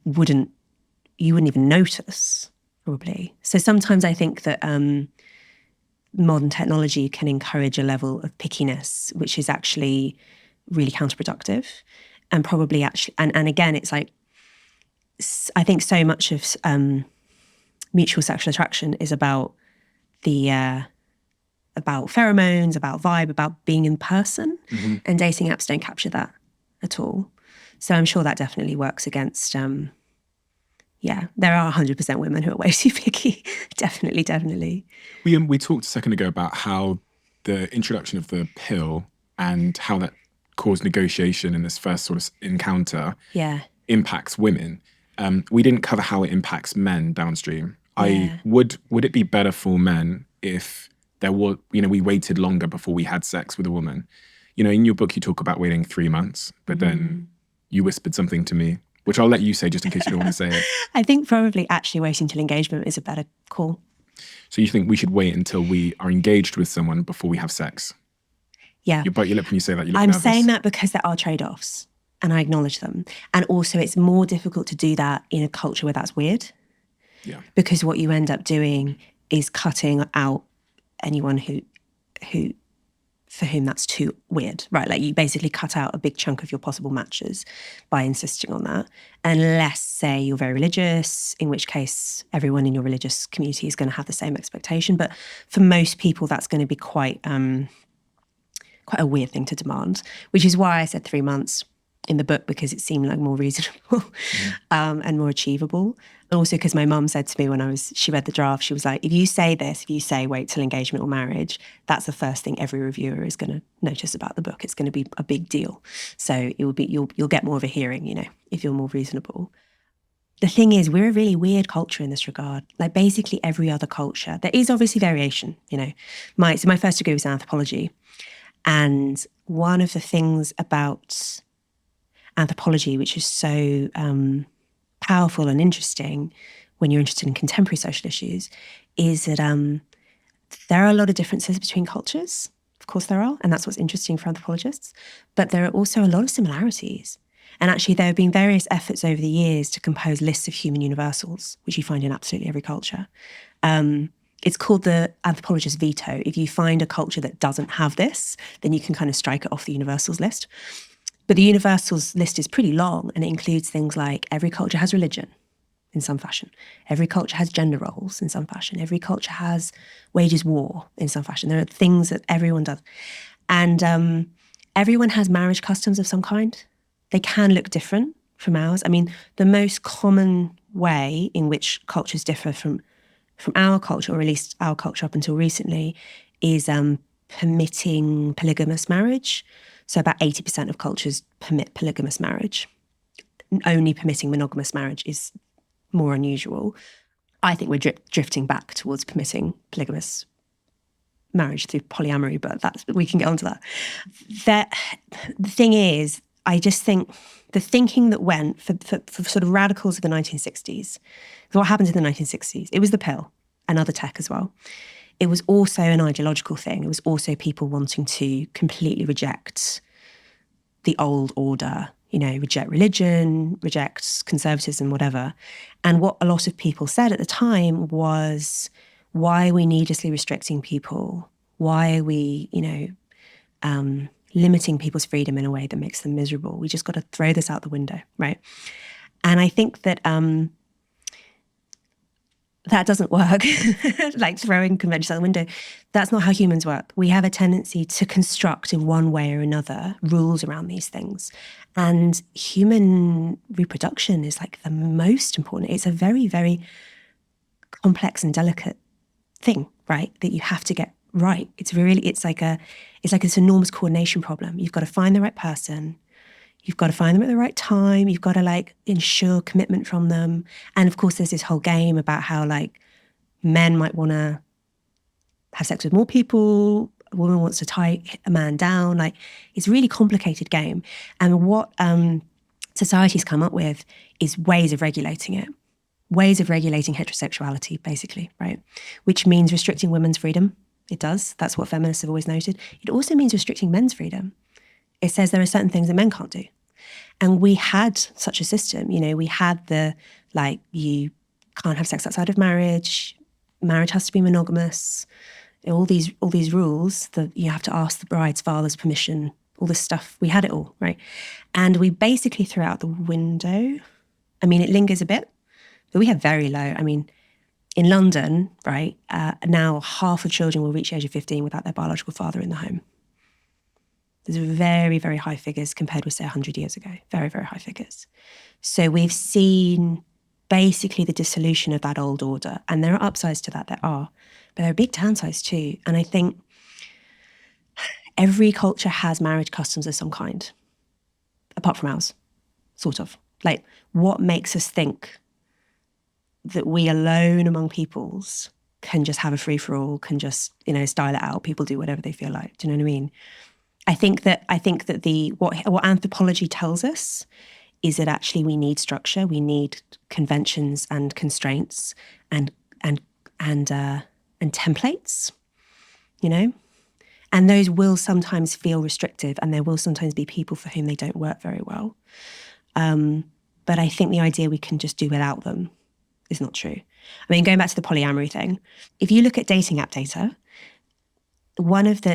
you wouldn't even notice, probably. So sometimes I think that modern technology can encourage a level of pickiness, which is actually really counterproductive. And probably actually, and again, it's like, I think so much of mutual sexual attraction is about about pheromones, about vibe, about being in person. Mm-hmm. And dating apps don't capture that at all. So I'm sure that definitely works against, there are 100% women who are way too picky. Definitely. We talked a second ago about how the introduction of the pill and how that caused negotiation in this first sort of encounter impacts women. We didn't cover how it impacts men downstream. Yeah. Would it be better for men if there were, we waited longer before we had sex with a woman? In your book, you talk about waiting 3 months, but then you whispered something to me, which I'll let you say just in case you don't want to say it. I think probably actually waiting till engagement is a better call. So you think we should wait until we are engaged with someone before we have sex? Yeah. You bite your lip when you say that. You look I'm nervous. saying that because there are trade-offs and I acknowledge them. And also it's more difficult to do that in a culture where that's weird. Yeah. Because what you end up doing is cutting out anyone who for whom that's too weird, right? Like you basically cut out a big chunk of your possible matches by insisting on that. Unless, say, you're very religious, in which case everyone in your religious community is going to have the same expectation. But for most people, that's going to be quite a weird thing to demand, which is why I said 3 months in the book, because it seemed like more reasonable and more achievable. And also because my mum said to me when she read the draft, she was like, if you say wait till engagement or marriage, that's the first thing every reviewer is going to notice about the book. It's going to be a big deal. So it will be, you'll get more of a hearing, if you're more reasonable. The thing is, we're a really weird culture in this regard. Like basically every other culture, there is obviously variation, my first degree was in anthropology. And one of the things about anthropology, which is so powerful and interesting when you're interested in contemporary social issues, is that there are a lot of differences between cultures. Of course there are, and that's what's interesting for anthropologists. But there are also a lot of similarities. And actually there have been various efforts over the years to compose lists of human universals, which you find in absolutely every culture. It's called the anthropologist's veto. If you find a culture that doesn't have this, then you can kind of strike it off the universals list. But the universals list is pretty long, and it includes things like every culture has religion in some fashion. Every culture has gender roles in some fashion. Every culture has wages war in some fashion. There are things that everyone does. And everyone has marriage customs of some kind. They can look different from ours. I mean, the most common way in which cultures differ from our culture, or at least our culture up until recently, is permitting polygamous marriage. So about 80% of cultures permit polygamous marriage. Only permitting monogamous marriage is more unusual. I think we're drifting back towards permitting polygamous marriage through polyamory, but we can get onto that. The thing is, I just think the thinking that went for sort of radicals of the 1960s, what happened in the 1960s, it was the pill and other tech as well. It was also an ideological thing. It was also people wanting to completely reject the old order, reject religion, reject conservatism, whatever. And what a lot of people said at the time was, why are we needlessly restricting people? Why are we, limiting people's freedom in a way that makes them miserable? We just got to throw this out the window, right? And I think that That doesn't work. Like throwing conventions out the window. That's not how humans work. We have a tendency to construct in one way or another rules around these things. And human reproduction is like the most important. It's a very, very complex and delicate thing, right? That you have to get right. It's like this enormous coordination problem. You've got to find the right person. You've got to find them at the right time. You've got to like ensure commitment from them. And of course, there's this whole game about how like men might want to have sex with more people. A woman wants to tie a man down. Like it's a really complicated game. And what society's come up with is ways of regulating it. Ways of regulating heterosexuality, basically, right? Which means restricting women's freedom. It does. That's what feminists have always noted. It also means restricting men's freedom. It says there are certain things that men can't do. And we had such a system, we had you can't have sex outside of marriage has to be monogamous, all these rules that you have to ask the bride's father's permission, all this stuff. We had it all, right? And we basically threw out the window. I mean, it lingers a bit, but we have very low. I mean, in London, right, now half of children will reach the age of 15 without their biological father in the home. There's very, very high figures compared with, say, 100 years ago. Very, very high figures. So we've seen basically the dissolution of that old order. And there are upsides to that, there are. But there are big downsides too. And I think every culture has marriage customs of some kind, apart from ours, sort of. Like, what makes us think that we alone among peoples can just have a free-for-all, can just, style it out, people do whatever they feel like. Do you know what I mean? I think that what anthropology tells us is that actually we need structure, we need conventions and constraints and templates, and those will sometimes feel restrictive, and there will sometimes be people for whom they don't work very well. But I think the idea we can just do without them is not true. I mean, going back to the polyamory thing, if you look at dating app data,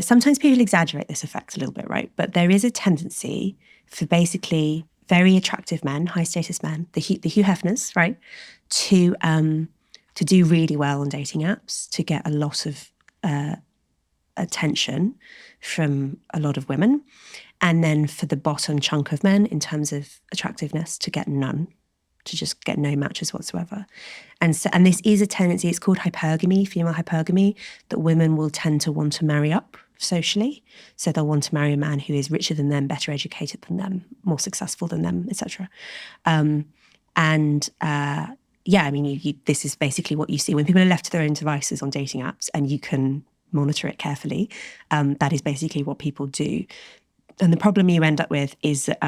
sometimes people exaggerate this effect a little bit, right? But there is a tendency for basically very attractive men, high status men, the Hugh Hefners, right, to do really well on dating apps, to get a lot of attention from a lot of women, and then for the bottom chunk of men in terms of attractiveness to get none, to just get no matches whatsoever. And this is a tendency, it's called hypergamy, female hypergamy, that women will tend to want to marry up socially. So they'll want to marry a man who is richer than them, better educated than them, more successful than them, etc. This is basically what you see when people are left to their own devices on dating apps, and you can monitor it carefully. That is basically what people do. And the problem you end up with is that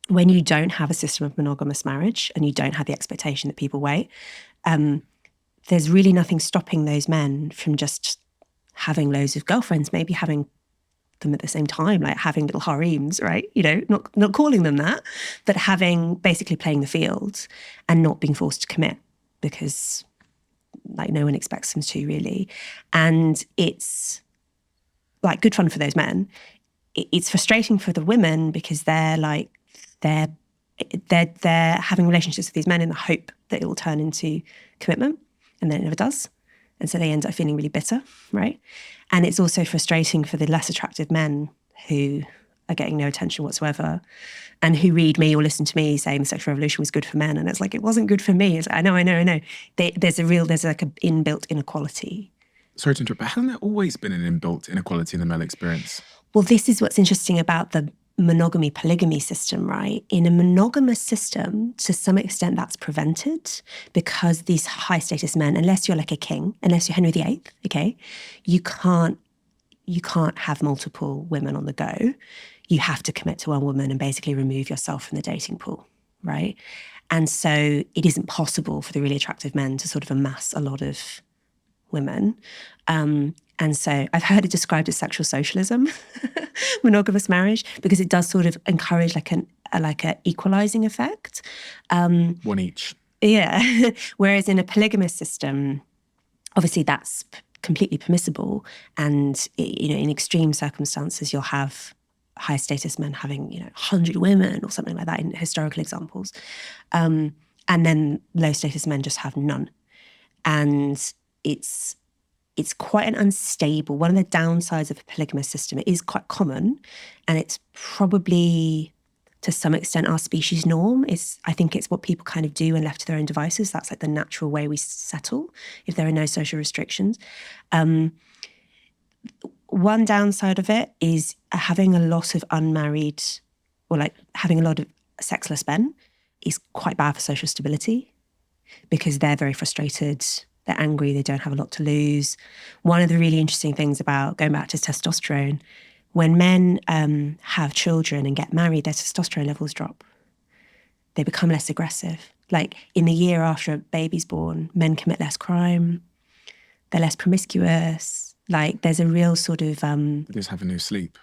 when you don't have a system of monogamous marriage and you don't have the expectation that people wait, there's really nothing stopping those men from just having loads of girlfriends, maybe having them at the same time, like having little harems, right? Not calling them that, but basically playing the field and not being forced to commit because like no one expects them to really. And it's like good fun for those men. It's frustrating for the women because they're having relationships with these men in the hope that it will turn into commitment, and then it never does. And so they end up feeling really bitter, right? And it's also frustrating for the less attractive men who are getting no attention whatsoever and who read me or listen to me saying the sexual revolution was good for men. And it's like, it wasn't good for me. It's like, I know. There's like an inbuilt inequality. Sorry to interrupt, but hasn't there always been an inbuilt inequality in the male experience? Well, this is what's interesting about the monogamy-polygamy system, right? In a monogamous system, to some extent that's prevented because these high-status men, unless you're like a king, unless you're Henry VIII, okay, you can't have multiple women on the go. You have to commit to one woman and basically remove yourself from the dating pool, right? And so it isn't possible for the really attractive men to sort of amass a lot of women. And so I've heard it described as sexual socialism, monogamous marriage, because it does sort of encourage like a equalizing effect. One each. Yeah. Whereas in a polygamous system, obviously that's completely permissible. And, in extreme circumstances, you'll have high status men having, 100 women or something like that in historical examples. And then low status men just have none. and it's quite an unstable. One of the downsides of a polygamous system, it is quite common, and it's probably to some extent our species norm. I think it's what people kind of do when left to their own devices. That's like the natural way we settle if there are no social restrictions. One downside of it is having a lot of unmarried, or like having a lot of sexless men is quite bad for social stability, because they're very frustrated, they're angry, they don't have a lot to lose. One of the really interesting things about going back to testosterone, when men have children and get married, their testosterone levels drop. They become less aggressive. Like in the year after a baby's born, men commit less crime, they're less promiscuous. Like there's a real sort of... They just have no sleep.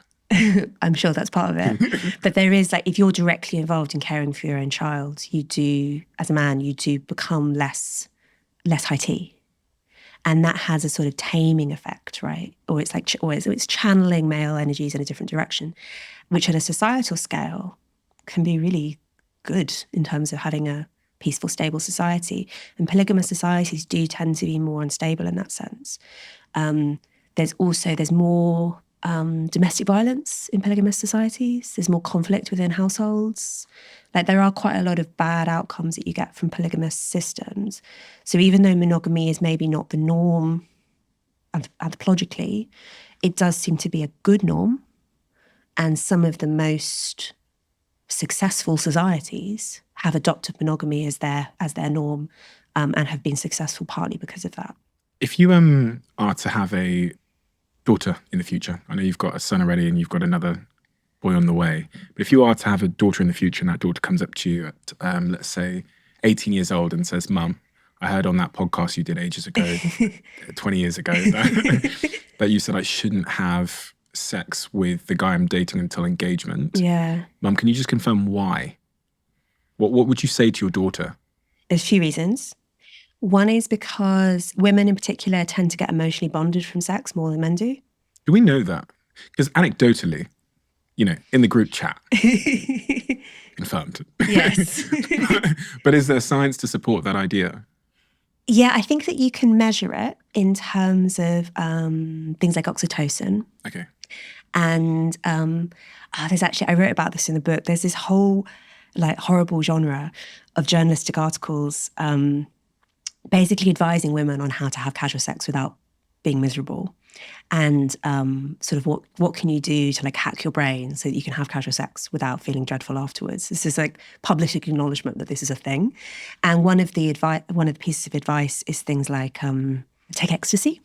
I'm sure that's part of it. But there is, like, if you're directly involved in caring for your own child, you do, as a man, you do become less high tea. And that has a sort of taming effect, right? Or it's like, it's channeling male energies in a different direction, which at a societal scale can be really good in terms of having a peaceful, stable society. And polygamous societies do tend to be more unstable in that sense. There's more domestic violence in polygamous societies. There's more conflict within households. Like there are quite a lot of bad outcomes that you get from polygamous systems. So even though monogamy is maybe not the norm anthropologically, it does seem to be a good norm. And some of the most successful societies have adopted monogamy as their norm, and have been successful partly because of that. If you are to have a daughter in the future, I know you've got a son already and you've got another boy on the way, but if you are to have a daughter in the future and that daughter comes up to you at, let's say, 18 years old and says, "Mum, I heard on that podcast you did ages ago, 20 years ago, that you said I shouldn't have sex with the guy I'm dating until engagement. Yeah. Mum, can you just confirm why? What would you say to your daughter?" There's a few reasons. One is because women in particular tend to get emotionally bonded from sex more than men do. Do we know that? Because anecdotally, in the group chat, confirmed. Yes. But is there science to support that idea? Yeah, I think that you can measure it in terms of things like oxytocin. Okay. And there's actually, I wrote about this in the book, there's this whole like horrible genre of journalistic articles basically advising women on how to have casual sex without being miserable. And sort of what can you do to like hack your brain so that you can have casual sex without feeling dreadful afterwards. This is like public acknowledgement that this is a thing. And one of the pieces of advice is things like take ecstasy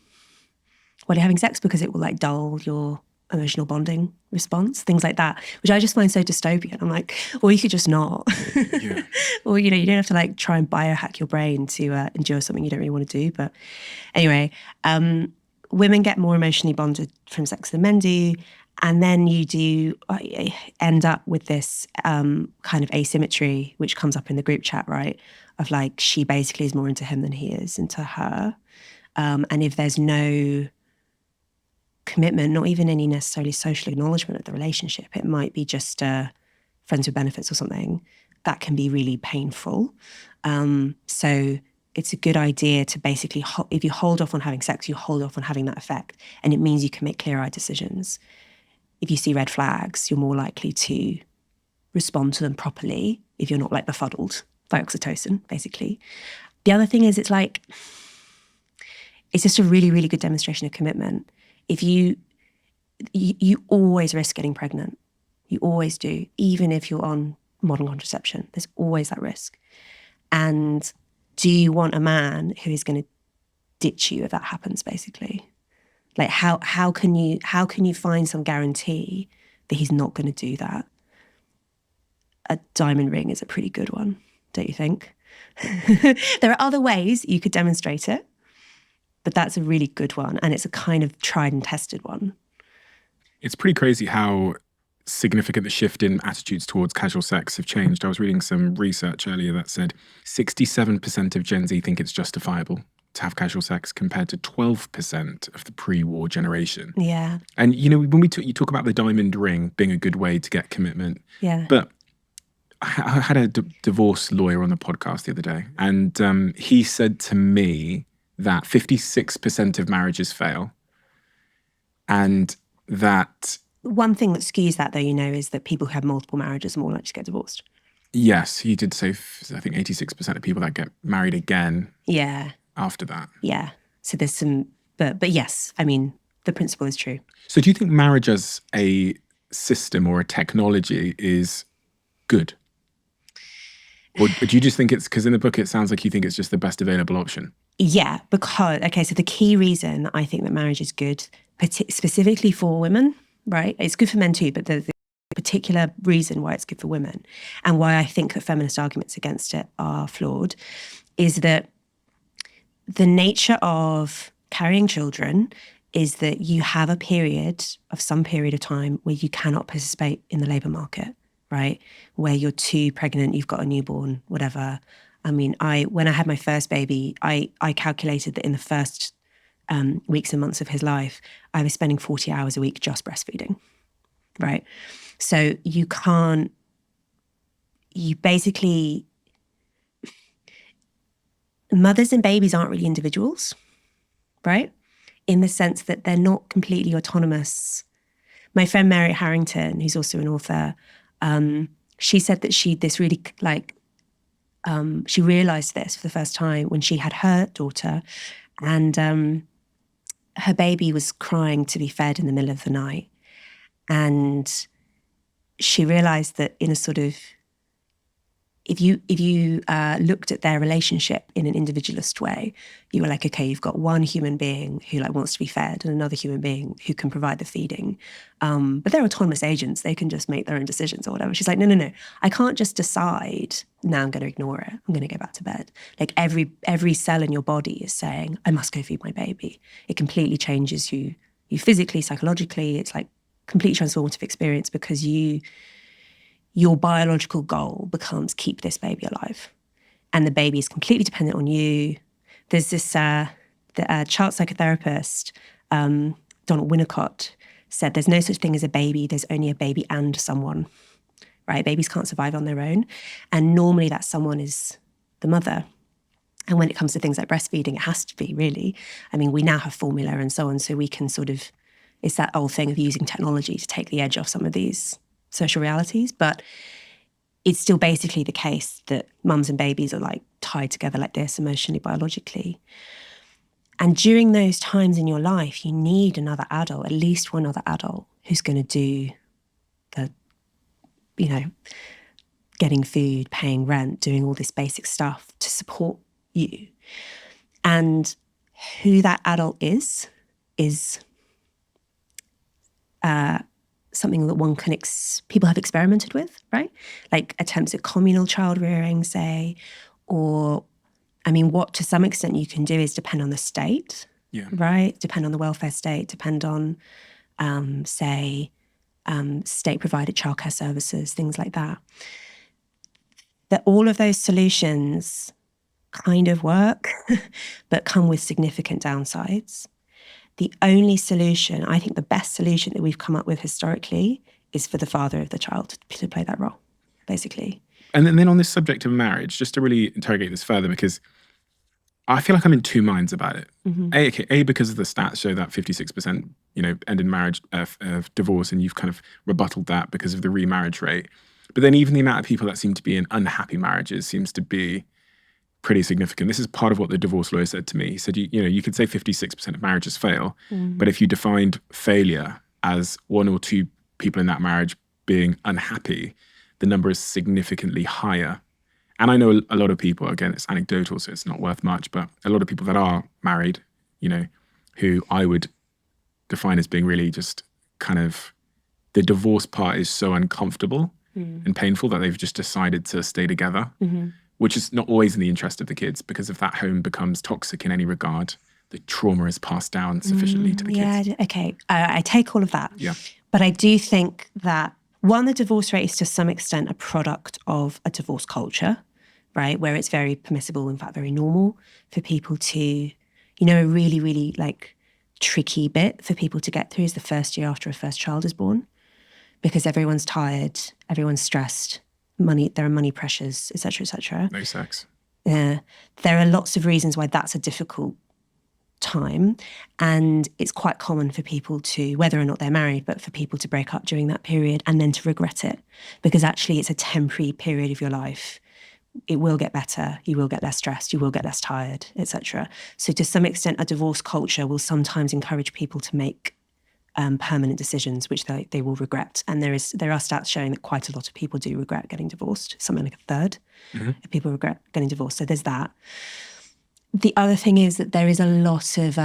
while you're having sex, because it will like dull your emotional bonding response, things like that, which I just find so dystopian. I'm like, or you could just not. Yeah. Or, you don't have to like try and biohack your brain to endure something you don't really want to do. But anyway, women get more emotionally bonded from sex than men do. And then you do end up with this kind of asymmetry, which comes up in the group chat, right? Of like, she basically is more into him than he is into her. And if there's no commitment, not even any necessarily social acknowledgement of the relationship, it might be just friends with benefits or something, that can be really painful. So it's a good idea to basically, if you hold off on having sex, you hold off on having that effect. And it means you can make clear-eyed decisions. If you see red flags, you're more likely to respond to them properly if you're not like befuddled by oxytocin, basically. The other thing is it's just a really, really good demonstration of commitment. If you always risk getting pregnant. You always do, even if you're on modern contraception. There's always that risk. And do you want a man who is going to ditch you if that happens, basically? Like how can you find some guarantee that he's not going to do that? A diamond ring is a pretty good one, don't you think? There are other ways you could demonstrate it, but that's a really good one, and it's a kind of tried and tested one. It's pretty crazy how significant the shift in attitudes towards casual sex have changed. I was reading some research earlier that said 67% of Gen Z think it's justifiable to have casual sex compared to 12% of the pre-war generation. Yeah. And, when you talk about the diamond ring being a good way to get commitment. Yeah. But I had a divorce lawyer on the podcast the other day, and he said to me that 56% of marriages fail, and that, One thing that skews that, though, is that people who have multiple marriages are more likely to get divorced. yes, he did say, I think 86% of people that get married again Yeah, after that. yeah. So there's some, but yes, I mean, the principle is true. So do you think marriage as a system or a technology is good? Or do you just think it's, because in the book it sounds like you think it's just the best available option? Yeah, because, okay, so the key reason I think that marriage is good, specifically for women, right? It's good for men too, but the particular reason why it's good for women and why I think that feminist arguments against it are flawed is that the nature of carrying children is that you have a period of some period of time where you cannot participate in the labour market, right? Where you're too pregnant, you've got a newborn, whatever. I mean, when I had my first baby, I calculated that in the first weeks and months of his life, I was spending 40 hours a week just breastfeeding, right? So you basically, mothers and babies aren't really individuals, right? In the sense that they're not completely autonomous. My friend Mary Harrington, who's also an author, she said that she realized this for the first time when she had her daughter, and her baby was crying to be fed in the middle of the night. And she realized that in a sort of, if you looked at their relationship in an individualist way, you were like, okay, you've got one human being who wants to be fed and another human being who can provide the feeding. But they're autonomous agents. They can just make their own decisions or whatever. She's like, no. I can't just decide, now I'm going to ignore it. I'm going to go back to bed. Like every cell in your body is saying, I must go feed my baby. It completely changes you physically, psychologically. It's like complete transformative experience because your biological goal becomes keep this baby alive. And the baby is completely dependent on you. There's this child psychotherapist, Donald Winnicott, said there's no such thing as a baby, there's only a baby and someone, right? Babies can't survive on their own. And normally that someone is the mother. And when it comes to things like breastfeeding, it has to be, really. I mean, we now have formula and so on, so we can it's that old thing of using technology to take the edge off some of these social realities, but it's still basically the case that mums and babies are tied together like this emotionally, biologically. And during those times in your life, you need another adult, at least one other adult, who's going to do the, getting food, paying rent, doing all this basic stuff to support you. And who that adult is something that people have experimented with, right? Like attempts at communal child rearing, say, or, what to some extent you can do is depend on the state, right? Depend on the welfare state, depend on, state-provided childcare services, things like that. That all of those solutions kind of work, but come with significant downsides. The only solution, I think the best solution that we've come up with historically is for the father of the child to play that role, basically. And then on this subject of marriage, just to really interrogate this further, because I feel like I'm in two minds about it. Mm-hmm. A, because of the stats show that 56%, end in marriage of divorce, and you've kind of rebutted that because of the remarriage rate. But then even the amount of people that seem to be in unhappy marriages seems to be pretty significant. This is part of what the divorce lawyer said to me. He said, you could say 56% of marriages fail, but if you defined failure as one or two people in that marriage being unhappy, the number is significantly higher. And I know a lot of people, again, it's anecdotal, so it's not worth much, but a lot of people that are married, who I would define as being really just kind of, the divorce part is so uncomfortable and painful that they've just decided to stay together. Mm-hmm. Which is not always in the interest of the kids, because if that home becomes toxic in any regard, the trauma is passed down sufficiently to the kids. Yeah, okay. I take all of that. Yeah. But I do think that, one, the divorce rate is to some extent a product of a divorce culture, right? Where it's very permissible, in fact, very normal for people to, a really, really tricky bit for people to get through is the first year after a first child is born, because everyone's tired, everyone's stressed. There are money pressures, et cetera, et cetera. No sex. Yeah. There are lots of reasons why that's a difficult time, and it's quite common for people to, whether or not they're married, but for people to break up during that period and then to regret it, because actually it's a temporary period of your life. It will get better, you will get less stressed, you will get less tired, etc. So to some extent, a divorce culture will sometimes encourage people to make permanent decisions which they will regret. And there are stats showing that quite a lot of people do regret getting divorced, something like a third of people regret getting divorced. So there's that. The other thing is that there is a lot of,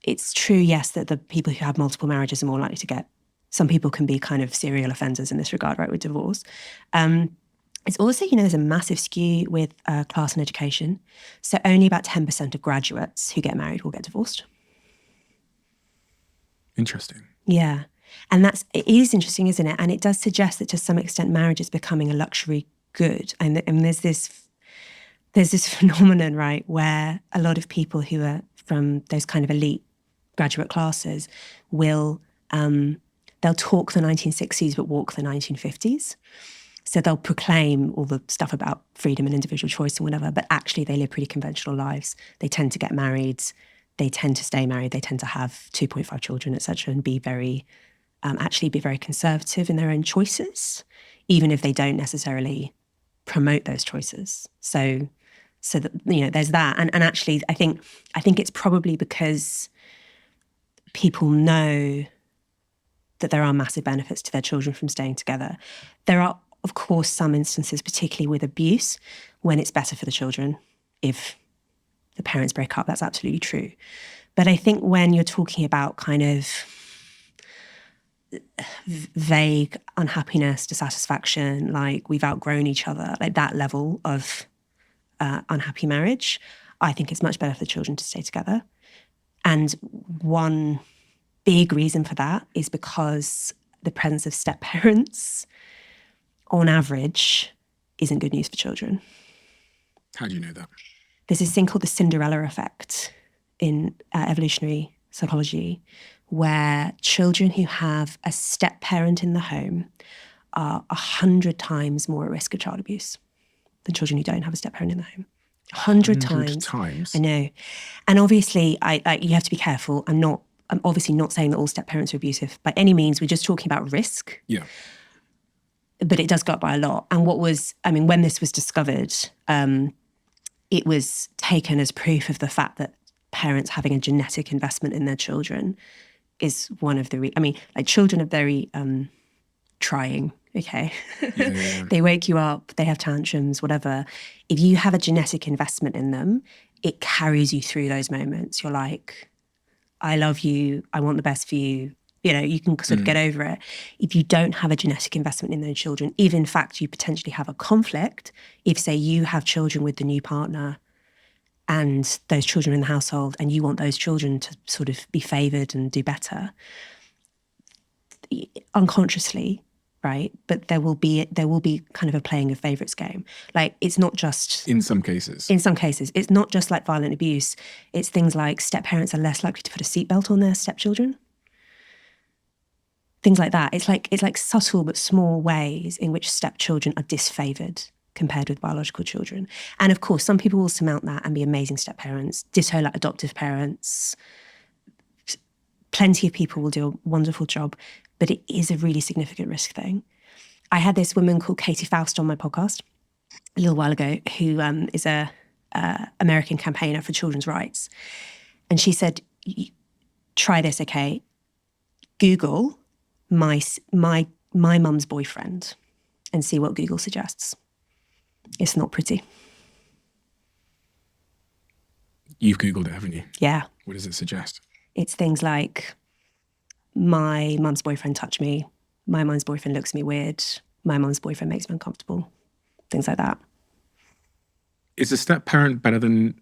it's true, yes, that the people who have multiple marriages are more likely to get, some people can be kind of serial offenders in this regard, right, with divorce. It's also, there's a massive skew with class and education. So only about 10% of graduates who get married will get divorced. Interesting. Yeah. And it is interesting, isn't it? And it does suggest that to some extent marriage is becoming a luxury good. And there's this phenomenon, right, where a lot of people who are from those kind of elite graduate classes will, they'll talk the 1960s but walk the 1950s. So they'll proclaim all the stuff about freedom and individual choice and whatever, but actually they live pretty conventional lives. They tend to get married. They tend to stay married. They tend to have 2.5 children, etc., and be very conservative in their own choices, even if they don't necessarily promote those choices. So that, there's that. And actually, I think it's probably because people know that there are massive benefits to their children from staying together. There are, of course, some instances, particularly with abuse, when it's better for the children if the parents break up. That's absolutely true. But I think when you're talking about kind of vague unhappiness, dissatisfaction, like we've outgrown each other, like that level of unhappy marriage, I think it's much better for the children to stay together. And one big reason for that is because the presence of step-parents, on average, isn't good news for children. How do you know that? There's this thing called the Cinderella effect in evolutionary psychology, where children who have a step-parent in the home are 100 times more at risk of child abuse than children who don't have a step-parent in the home. 100 times. I know. And obviously, you have to be careful. I'm obviously not saying that all step-parents are abusive by any means. We're just talking about risk. Yeah. But it does go up by a lot. And when this was discovered, it was taken as proof of the fact that parents having a genetic investment in their children is one of the, children are very trying, okay? Yeah. They wake you up, they have tantrums, whatever. If you have a genetic investment in them, it carries you through those moments. You're like, I love you, I want the best for you. You can sort of get over it. If you don't have a genetic investment in those children, if in fact you potentially have a conflict, if say you have children with the new partner and those children in the household and you want those children to sort of be favoured and do better, unconsciously, right? But there will be kind of a playing of favourites game. Like it's not just... In some cases. It's not just like violent abuse. It's things like step-parents are less likely to put a seatbelt on their stepchildren. Things like that. It's like subtle but small ways in which stepchildren are disfavoured compared with biological children. And of course, some people will surmount that and be amazing step-parents, ditto like adoptive parents. Plenty of people will do a wonderful job, but it is a really significant risk thing. I had this woman called Katie Faust on my podcast a little while ago, who is a American campaigner for children's rights. And she said, try this, okay? Google my mum's boyfriend and see what Google suggests. It's not pretty. You've Googled it, haven't you? Yeah. What does it suggest? It's things like, my mum's boyfriend touched me, my mum's boyfriend looks at me weird, my mum's boyfriend makes me uncomfortable, things like that. Is a step-parent better than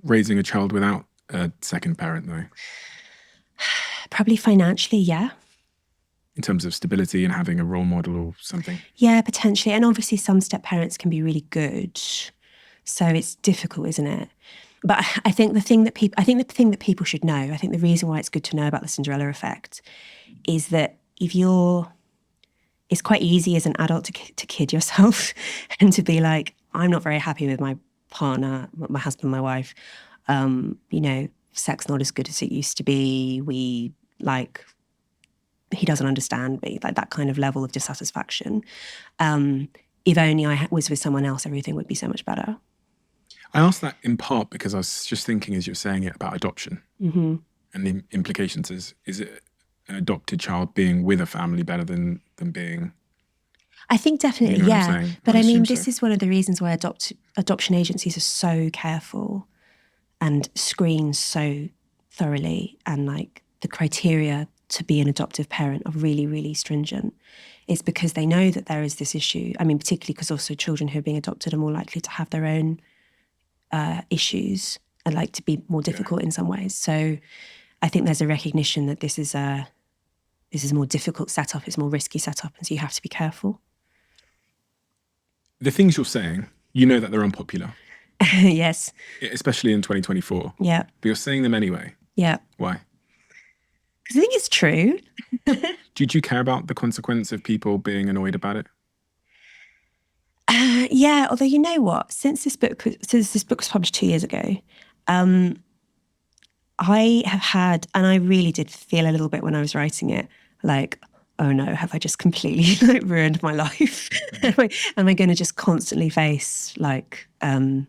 raising a child without a second parent, though? Probably financially, yeah. In terms of stability and having a role model or something? Yeah, potentially. And obviously some step-parents can be really good. So it's difficult, isn't it? But I think the thing that people should know, I think the reason why it's good to know about the Cinderella effect is that it's quite easy as an adult to kid yourself and to be like, I'm not very happy with my partner, my husband, my wife. You know, sex not as good as it used to be. He doesn't understand me, like that kind of level of dissatisfaction. If only I was with someone else, everything would be so much better. I asked that in part because I was just thinking as you were saying it about adoption and the implications. Is it an adopted child being with a family better than being... I think definitely, You know what I'm yeah. saying? But I I mean, assume this so. is one of the reasons why adoption agencies are so careful and screen so thoroughly, and like the criteria to be an adoptive parent are really, really stringent. It's because they know that there is this issue. I mean, particularly because also children who are being adopted are more likely to have their own issues and like to be more difficult in some ways. So I think there's a recognition that this is a more difficult setup, it's a more risky setup, and so you have to be careful. The things you're saying, you know that they're unpopular, Yes. especially in 2024. Yeah. But you're saying them anyway. Yeah. Why? Because I think it's true. Do you care about the consequence of people being annoyed about it? Yeah, although you know what? Since this book was published 2 years ago, I have had, and I really did feel a little bit when I was writing it, like, oh no, have I just completely like ruined my life? Am I going to just constantly face like, am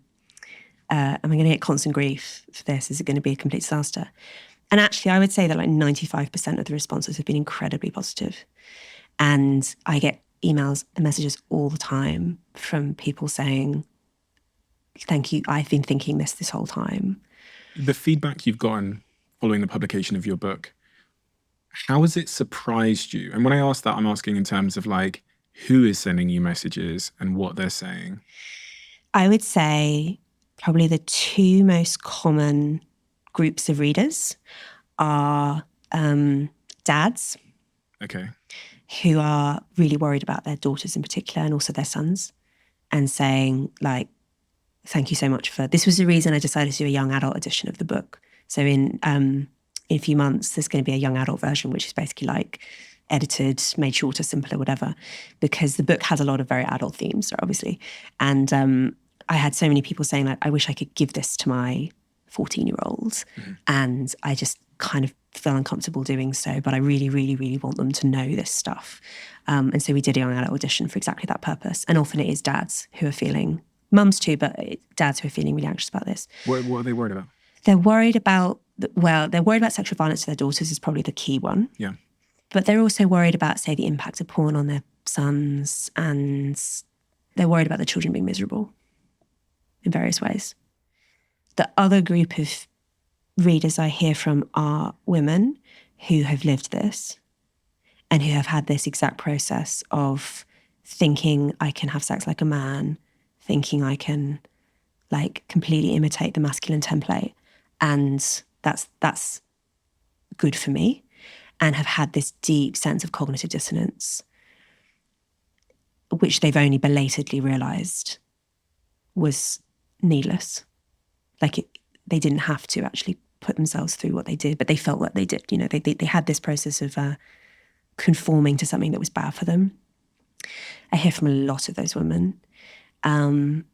I going to get constant grief for this? Is it going to be a complete disaster? And actually, I would say that like 95% of the responses have been incredibly positive. And I get emails and messages all the time from people saying, thank you, I've been thinking this whole time. The feedback you've gotten following the publication of your book, how has it surprised you? And when I ask that, I'm asking in terms of like, who is sending you messages and what they're saying? I would say probably the two most common groups of readers are dads, Okay. who are really worried about their daughters in particular and also their sons, and saying like, thank you so much for, this was the reason I decided to do a young adult edition of the book. So in a few months, there's going to be a young adult version, which is basically like edited, made shorter, simpler, whatever, because the book has a lot of very adult themes, obviously. And I had so many people saying like, I wish I could give this to my 14-year-olds. And I just kind of feel uncomfortable doing so, but I really, really, really want them to know this stuff. And so we did a young adult edition for exactly that purpose. And often it is dads who are feeling, mums too, but dads who are feeling really anxious about this. What are they worried about? They're worried about, they're worried about sexual violence to their daughters is probably the key one. Yeah. But they're also worried about, say, the impact of porn on their sons, and they're worried about the children being miserable in various ways. The other group of readers I hear from are women who have lived this and who have had this exact process of thinking I can have sex like a man, thinking I can like completely imitate the masculine template, and that's good for me, and have had this deep sense of cognitive dissonance, which they've only belatedly realised was needless. Like they didn't have to actually put themselves through what they did, but they felt what they did. You know, they had this process of conforming to something that was bad for them. I hear from a lot of those women. And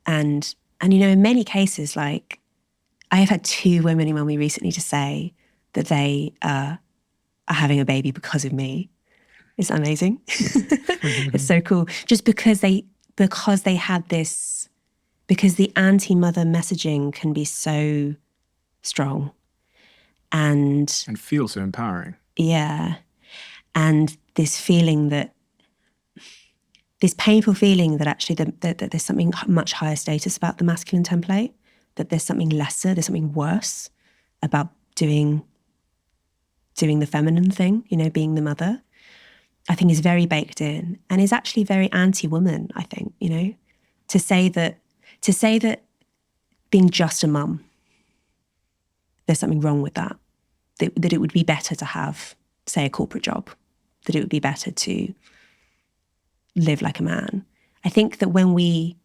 you know, in many cases, like I have had 2 women email me recently to say that they are having a baby because of me. It's amazing. It's so cool. Just because they had this, because the anti-mother messaging can be so strong and feel so empowering. Yeah. And this feeling that, this painful feeling that actually that there's something much higher status about the masculine template, that there's something lesser, there's something worse about doing the feminine thing, you know, being the mother, I think is very baked in and is actually very anti-woman, I think, you know, to say that being just a mum, there's something wrong with that it would be better to have, say, a corporate job, that it would be better to live like a man. I think that when we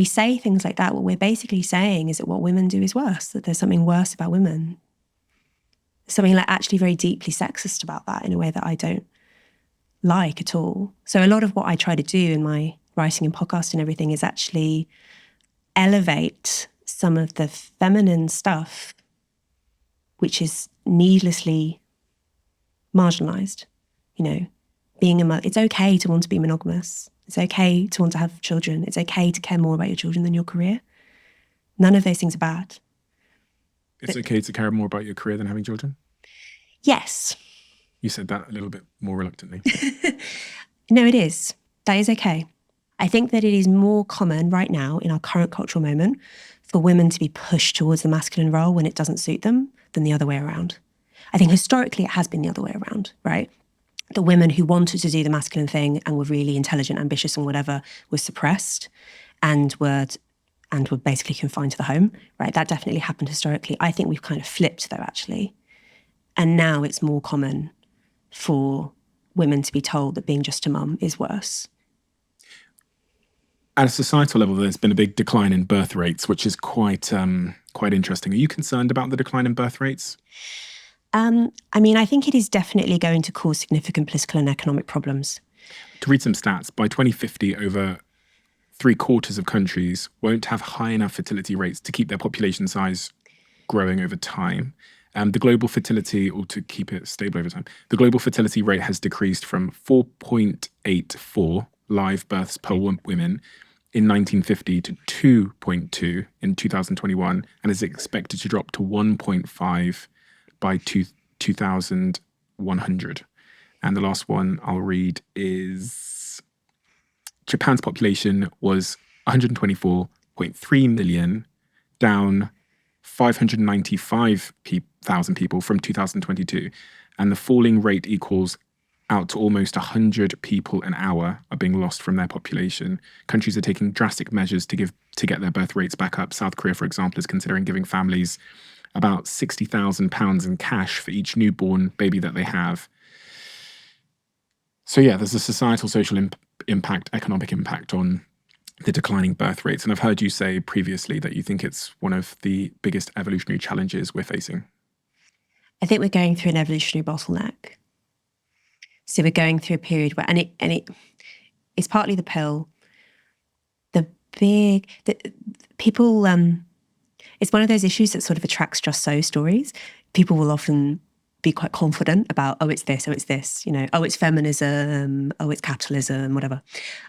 say things like that, what we're basically saying is that what women do is worse, that there's something worse about women. Something like actually very deeply sexist about that in a way that I don't like at all. So a lot of what I try to do in my writing and podcast and everything is actually elevate some of the feminine stuff, which is needlessly marginalized. You know, being a mother, it's okay to want to be monogamous. It's okay to want to have children. It's okay to care more about your children than your career. None of those things are bad. It's okay to care more about your career than having children? Yes. You said that a little bit more reluctantly. No, it is. That is okay. I think that it is more common right now in our current cultural moment for women to be pushed towards the masculine role when it doesn't suit them than the other way around. I think historically it has been the other way around, right? The women who wanted to do the masculine thing and were really intelligent, ambitious and whatever were suppressed and were basically confined to the home, right? That definitely happened historically. I think we've kind of flipped though, actually. And now it's more common for women to be told that being just a mum is worse. At a societal level, there's been a big decline in birth rates, which is quite interesting. Are you concerned about the decline in birth rates? I mean, I think it is definitely going to cause significant political and economic problems. To read some stats, by 2050, over 3/4 of countries won't have high enough fertility rates to keep their population size growing over time. The global fertility, or to keep it stable over time, the global fertility rate has decreased from 4.84 live births per women in 1950 to 2.2 in 2021, and is expected to drop to 1.5 by 2100. And the last one I'll read is Japan's population was 124.3 million, down 595,000 people from 2022. And the falling rate equals out to almost 100 people an hour are being lost from their population. Countries are taking drastic measures to get their birth rates back up. South Korea, for example, is considering giving families about £60,000 in cash for each newborn baby that they have. So yeah, there's a societal, social impact, economic impact on the declining birth rates. And I've heard you say previously that you think it's one of the biggest evolutionary challenges we're facing. I think we're going through an evolutionary bottleneck. So we're going through a period where, it's partly the pill, people, it's one of those issues that sort of attracts just so stories. People will often be quite confident about, oh, it's this, you know, oh, it's feminism, oh, it's capitalism, whatever.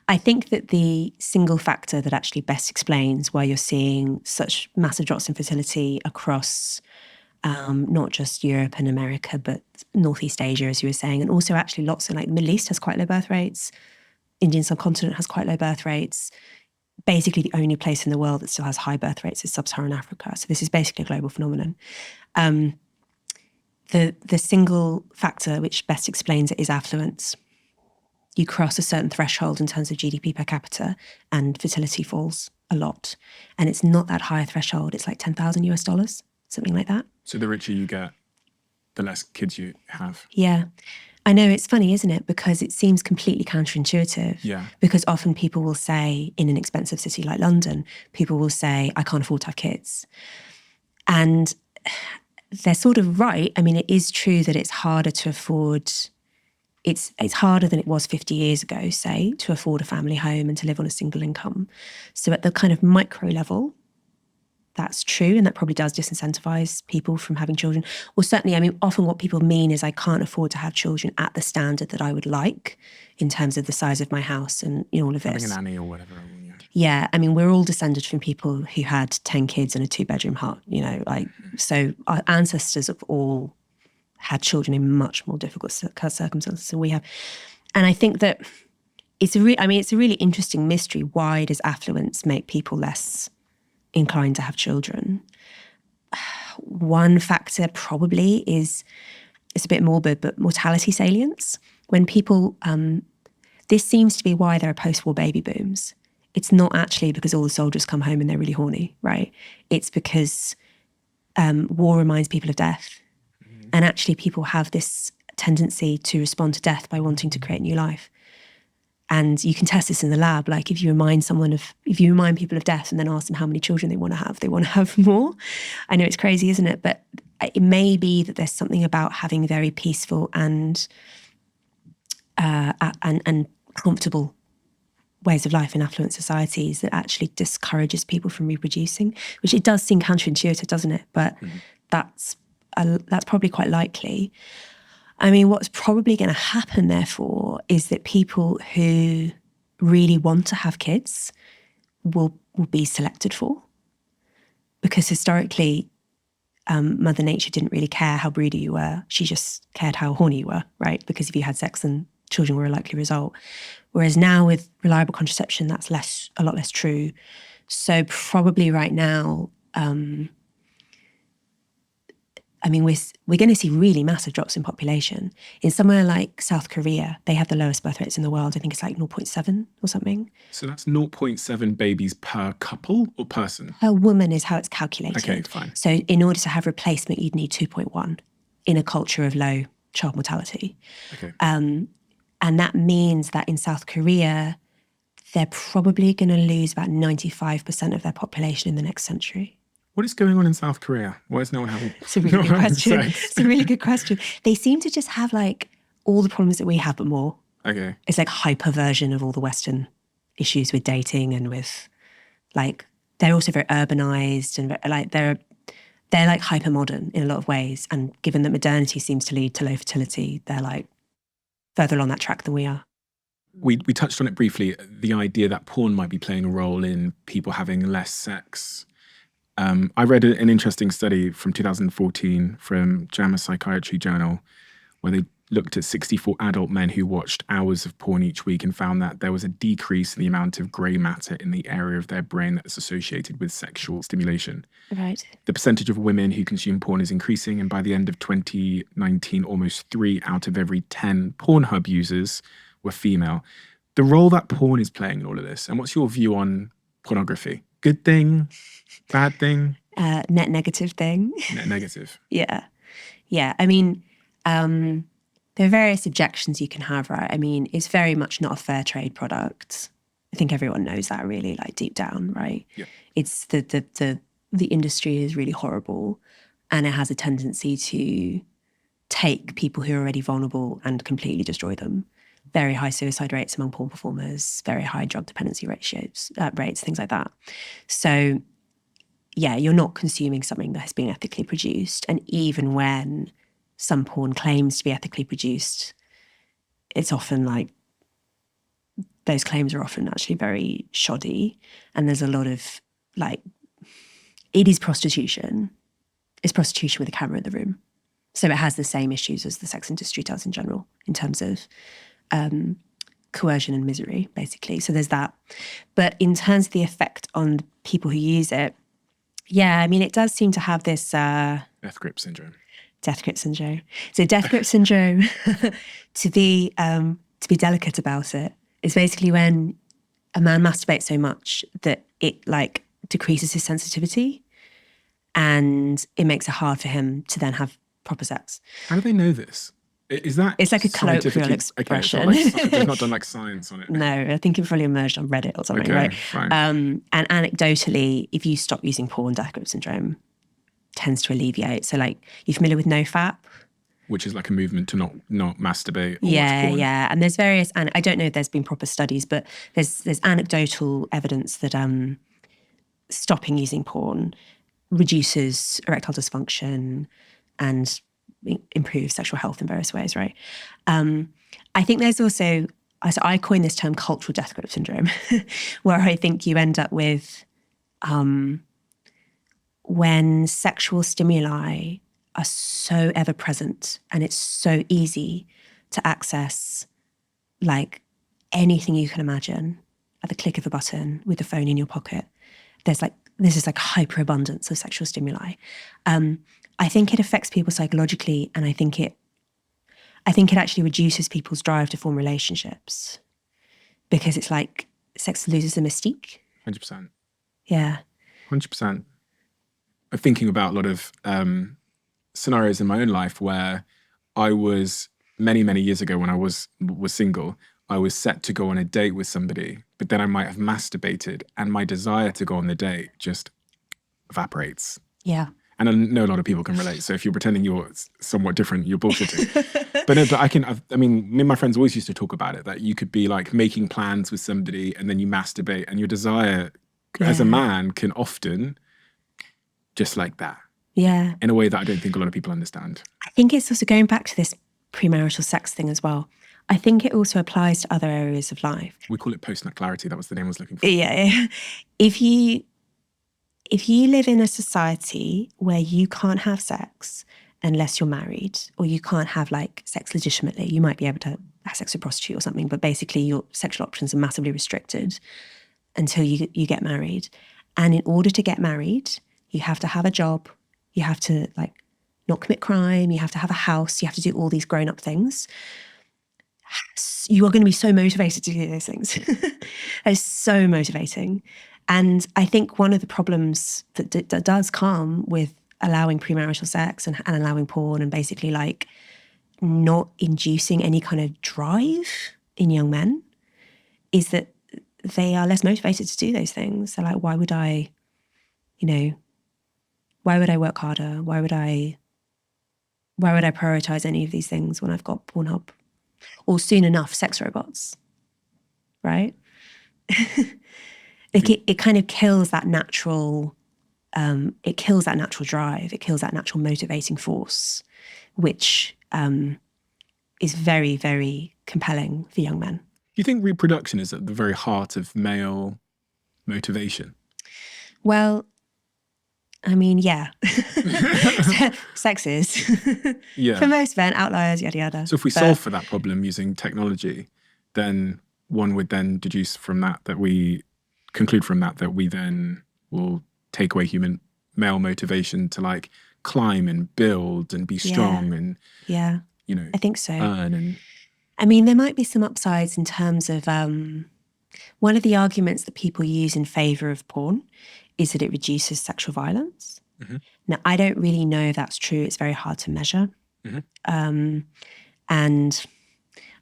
I think that the single factor that actually best explains why you're seeing such massive drops in fertility across not just Europe and America, but Northeast Asia, as you were saying, and also actually lots of, like, the Middle East has quite low birth rates. Indian subcontinent has quite low birth rates. Basically, the only place in the world that still has high birth rates is sub-Saharan Africa. So this is basically a global phenomenon. The single factor which best explains it is affluence. You cross a certain threshold in terms of GDP per capita and fertility falls a lot. And it's not that high a threshold. It's like $10,000, something like that. So the richer you get, the less kids you have. Yeah. I know, it's funny, isn't it? Because it seems completely counterintuitive. Yeah. Because often people will say, in an expensive city like London, people will say, I can't afford to have kids. And they're sort of right. I mean, it is true that it's harder to afford, it's harder than it was 50 years ago, say, to afford a family home and to live on a single income. So at the kind of micro level, that's true, and that probably does disincentivize people from having children. Or certainly, I mean, often what people mean is I can't afford to have children at the standard that I would like in terms of the size of my house and, you know, all of this. Having a nanny or whatever. Yeah, I mean, we're all descended from people who had 10 kids in a 2-bedroom hut, you know, like, so our ancestors have all had children in much more difficult circumstances than we have. And I think that it's a really interesting mystery. Why does affluence make people less inclined to have children? One factor probably is, it's a bit morbid, but mortality salience. When people, this seems to be why there are post-war baby booms. It's not actually because all the soldiers come home and they're really horny, right? It's because war reminds people of death. Mm-hmm. And actually people have this tendency to respond to death by wanting to create new life. And you can test this in the lab. Like if you remind people of death and then ask them how many children they want to have more. I know it's crazy, isn't it? But it may be that there's something about having very peaceful and comfortable ways of life in affluent societies that actually discourages people from reproducing, which it does seem counterintuitive, doesn't it? But that's probably quite likely. I mean, what's probably going to happen, therefore, is that people who really want to have kids will be selected for. Because historically, Mother Nature didn't really care how broody you were. She just cared how horny you were, right? Because if you had sex, then children were a likely result. Whereas now with reliable contraception, that's a lot less true. So probably right now, I mean, we're going to see really massive drops in population. In somewhere like South Korea, they have the lowest birth rates in the world. I think it's like 0.7 or something. So that's 0.7 babies per couple or person? Per woman is how it's calculated. Okay, fine. So in order to have replacement, you'd need 2.1 in a culture of low child mortality. Okay. And that means that in South Korea, they're probably going to lose about 95% of their population in the next century. What is going on in South Korea? Why is no one having It's a really good question. It's a really good question. They seem to just have like all the problems that we have, but more. Okay. It's like hyper version of all the Western issues with dating and with like, they're also very urbanized and like they're like hyper modern in a lot of ways. And given that modernity seems to lead to low fertility, they're like further along that track than we are. We touched on it briefly, the idea that porn might be playing a role in people having less sex. I read an interesting study from 2014 from JAMA Psychiatry Journal where they looked at 64 adult men who watched hours of porn each week and found that there was a decrease in the amount of grey matter in the area of their brain that is associated with sexual stimulation. Right. The percentage of women who consume porn is increasing, and by the end of 2019, almost 3 out of every 10 Pornhub users were female. The role that porn is playing in all of this, and what's your view on pornography? Good thing? Bad thing? Net negative thing. Net negative. Yeah. Yeah. I mean, there are various objections you can have, right? I mean, it's very much not a fair trade product. I think everyone knows that really, like deep down, right? Yeah. It's the industry is really horrible, and it has a tendency to take people who are already vulnerable and completely destroy them. Very high suicide rates among porn performers, very high drug dependency rates, things like that. So, yeah, you're not consuming something that has been ethically produced. And even when some porn claims to be ethically produced, it's often like, those claims are often actually very shoddy. And there's a lot of like, it is prostitution. It's prostitution with a camera in the room. So it has the same issues as the sex industry does in general in terms of coercion and misery, basically. So there's that. But in terms of the effect on people who use it, yeah, I mean, it does seem to have this... Death grip syndrome. Death grip syndrome. So death grip syndrome, to be delicate about it, is basically when a man masturbates so much that it like decreases his sensitivity and it makes it hard for him to then have proper sex. How do they know this? Is that it's like a colloquial expression. Okay, they've not done like science on it. No, I think it probably emerged on Reddit or something, Okay, right? fine. And anecdotally, if you stop using porn, death grip syndrome tends to alleviate. So like, you're familiar with NoFap? Which is like a movement to not masturbate or watch Yeah, porn. yeah. And there's various, and I don't know if there's been proper studies, but there's anecdotal evidence that stopping using porn reduces erectile dysfunction and improves sexual health in various ways, right? I think there's also, so I coined this term cultural death grip syndrome, where I think you end up with when sexual stimuli are so ever present and it's so easy to access like anything you can imagine at the click of a button with the phone in your pocket. There's this hyperabundance of sexual stimuli. I think it affects people psychologically, and I think it actually reduces people's drive to form relationships because it's like sex loses the mystique. 100%. Yeah. 100%. I'm thinking about a lot of scenarios in my own life where I was many, many years ago when I was single, I was set to go on a date with somebody, but then I might have masturbated and my desire to go on the date just evaporates. Yeah. And I know a lot of people can relate. So if you're pretending you're somewhat different, you're bullshitting. But no, but I mean, me and my friends always used to talk about it, that you could be like making plans with somebody and then you masturbate, and your desire as a man can often just like that. Yeah. In a way that I don't think a lot of people understand. I think it's also going back to this premarital sex thing as well. I think it also applies to other areas of life. We call it post-nut clarity. That was the name I was looking for. Yeah. If you live in a society where you can't have sex unless you're married, or you can't have like sex legitimately, you might be able to have sex with a prostitute or something, but basically your sexual options are massively restricted until you get married. And in order to get married, you have to have a job, you have to like not commit crime, you have to have a house, you have to do all these grown-up things. You are going to be so motivated to do those things. It's so motivating. And I think one of the problems that does come with allowing premarital sex and allowing porn and basically like not inducing any kind of drive in young men is that they are less motivated to do those things. They're like, why would I work harder? Why would I prioritize any of these things when I've got Pornhub? Or soon enough, sex robots, right? It kind of kills that natural, drive. It kills that natural motivating force, which is very, very compelling for young men. Do you think reproduction is at the very heart of male motivation? Well, I mean, yeah. Sex is. Yeah. For most men, outliers, yada, yada. So if we solve for that problem using technology, then one would then deduce from that we conclude from that we then will take away human male motivation to like climb and build and be strong and, I think so. earn and... I mean, there might be some upsides in terms of one of the arguments that people use in favour of porn is that it reduces sexual violence. Mm-hmm. Now, I don't really know if that's true. It's very hard to measure. Mm-hmm. And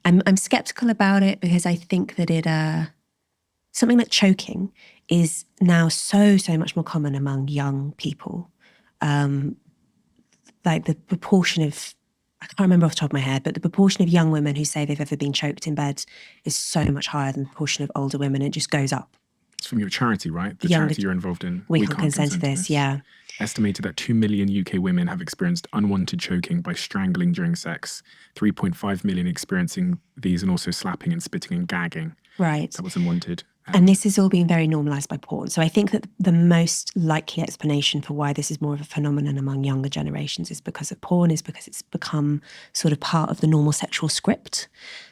I'm skeptical about it because I think that something like choking is now so much more common among young people. Like the proportion of, I can't remember off the top of my head, but the proportion of young women who say they've ever been choked in bed is so much higher than the proportion of older women. It just goes up. It's from your charity, right? The charity you're involved in. We can't consent to this, yeah. Estimated that 2 million UK women have experienced unwanted choking by strangling during sex. 3.5 million experiencing these, and also slapping and spitting and gagging. Right. That was unwanted. And this has all been very normalised by porn. So I think that the most likely explanation for why this is more of a phenomenon among younger generations is because of porn, is because it's become sort of part of the normal sexual script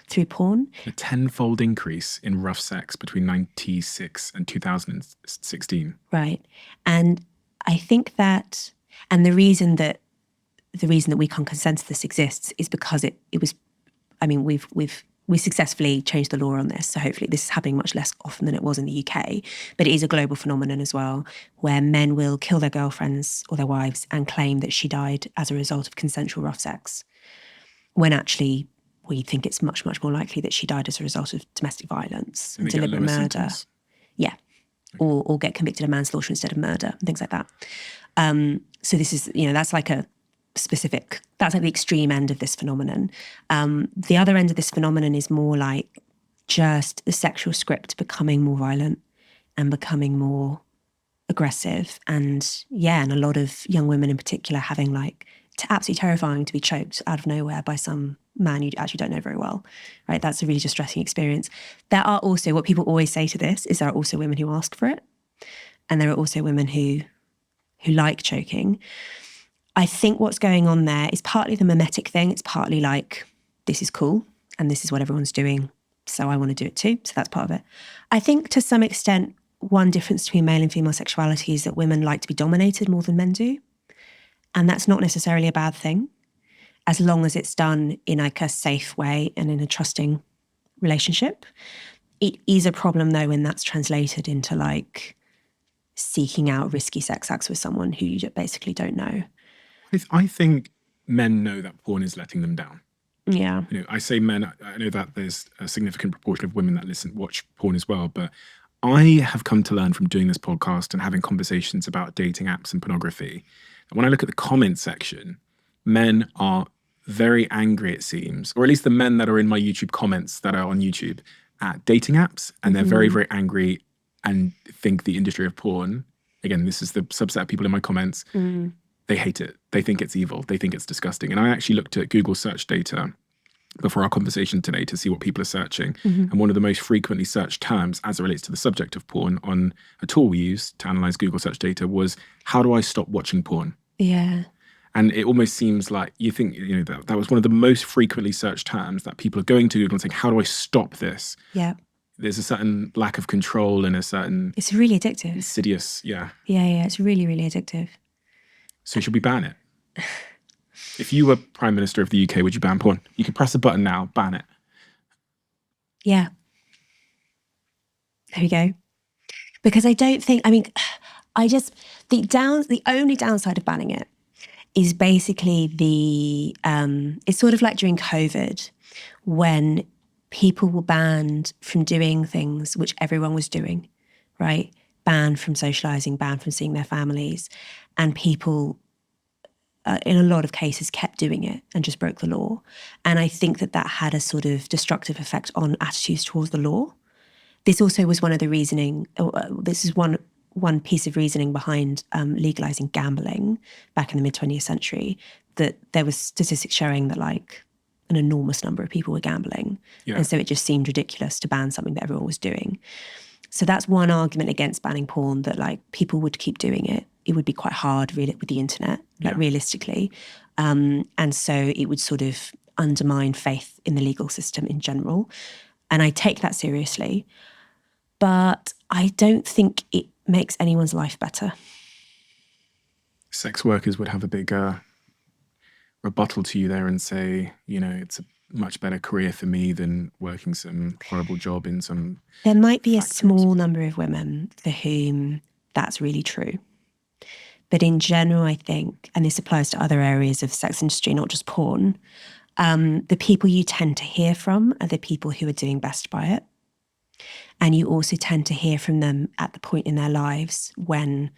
through porn. A 10-fold increase in rough sex between 1996 and 2016. Right. And I think that, and the reason that we can't consent to this exists is because it was, I mean, we successfully changed the law on this. So hopefully this is happening much less often than it was in the UK. But it is a global phenomenon as well, where men will kill their girlfriends or their wives and claim that she died as a result of consensual rough sex, when actually we think it's much, much more likely that she died as a result of domestic violence and deliberate murder. Sentence. Yeah. Okay. Or get convicted of manslaughter instead of murder and things like that. So this is, that's like that's like the extreme end of this phenomenon. The other end of this phenomenon is more like just the sexual script becoming more violent and becoming more aggressive. And a lot of young women in particular having like absolutely terrifying to be choked out of nowhere by some man you actually don't know very well, right? That's a really distressing experience. There are also, what people always say to this is there are also women who ask for it. And there are also women who like choking. I think what's going on there is partly the mimetic thing. It's partly like, this is cool and this is what everyone's doing, so I want to do it too. So that's part of it. I think to some extent, one difference between male and female sexuality is that women like to be dominated more than men do. And that's not necessarily a bad thing, as long as it's done in like a safe way and in a trusting relationship. It is a problem though when that's translated into like seeking out risky sex acts with someone who you basically don't know. I think men know that porn is letting them down. Yeah. I say men, I know that there's a significant proportion of women that watch porn as well, but I have come to learn from doing this podcast and having conversations about dating apps and pornography And when I look at the comment section, men are very angry, it seems, or at least the men that are in my YouTube comments that are on YouTube, at dating apps. And they're very, very angry and think the industry of porn, again, this is the subset of people in my comments, they hate it. They think it's evil. They think it's disgusting. And I actually looked at Google search data before our conversation today to see what people are searching. And one of the most frequently searched terms as it relates to the subject of porn on a tool we use to analyze Google search data was, how do I stop watching porn? Yeah. And it almost seems like you think, that was one of the most frequently searched terms that people are going to Google and saying, how do I stop this? Yeah. There's a certain lack of control and a certain It's really addictive. insidious, yeah. Yeah, it's really, really addictive. So should we ban it? If you were Prime Minister of the UK, would you ban porn? You could press a button now, ban it. Yeah. There we go. Because I don't think, the only downside of banning it is basically it's sort of like during COVID when people were banned from doing things which everyone was doing, right? Banned from socializing, banned from seeing their families. And people, in a lot of cases, kept doing it and just broke the law. And I think that had a sort of destructive effect on attitudes towards the law. This also was one of the reasoning, this is one piece of reasoning behind legalizing gambling back in the mid-20th century, that there was statistics showing that like an enormous number of people were gambling. Yeah. And so it just seemed ridiculous to ban something that everyone was doing. So that's one argument against banning porn, that like people would keep doing it. It would be quite hard really with the internet, like realistically. And so it would sort of undermine faith in the legal system in general. And I take that seriously. But I don't think it makes anyone's life better. Sex workers would have a big rebuttal to you there and say, it's a much better career for me than working some horrible job in some... There might be factories. a small number of women for whom that's really true. But in general, I think, and this applies to other areas of the sex industry, not just porn, the people you tend to hear from are the people who are doing best by it. And you also tend to hear from them at the point in their lives when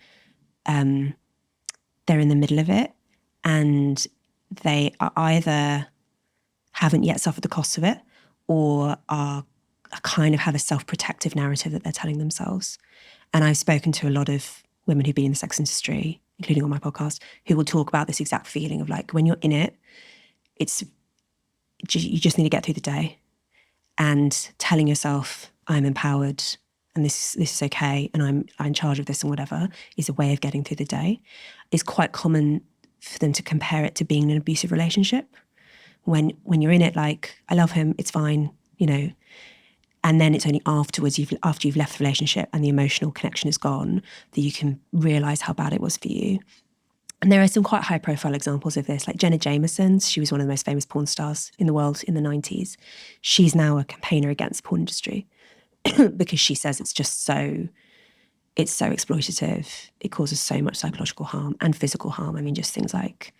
they're in the middle of it and they are either haven't yet suffered the costs of it or are kind of have a self-protective narrative that they're telling themselves. And I've spoken to a lot of women who've been in the sex industry, including on my podcast, who will talk about this exact feeling of like, when you're in it, you just need to get through the day. And telling yourself, I'm empowered and this is okay and I'm in charge of this and whatever, is a way of getting through the day. It's quite common for them to compare it to being in an abusive relationship. When you're in it, like, I love him, it's fine, and then it's only afterwards, after you've left the relationship and the emotional connection is gone, that you can realise how bad it was for you. And there are some quite high-profile examples of this, like Jenna Jameson. She was one of the most famous porn stars in the world in the 90s. She's now a campaigner against the porn industry because she says it's so exploitative. It causes so much psychological harm and physical harm. I mean, just things like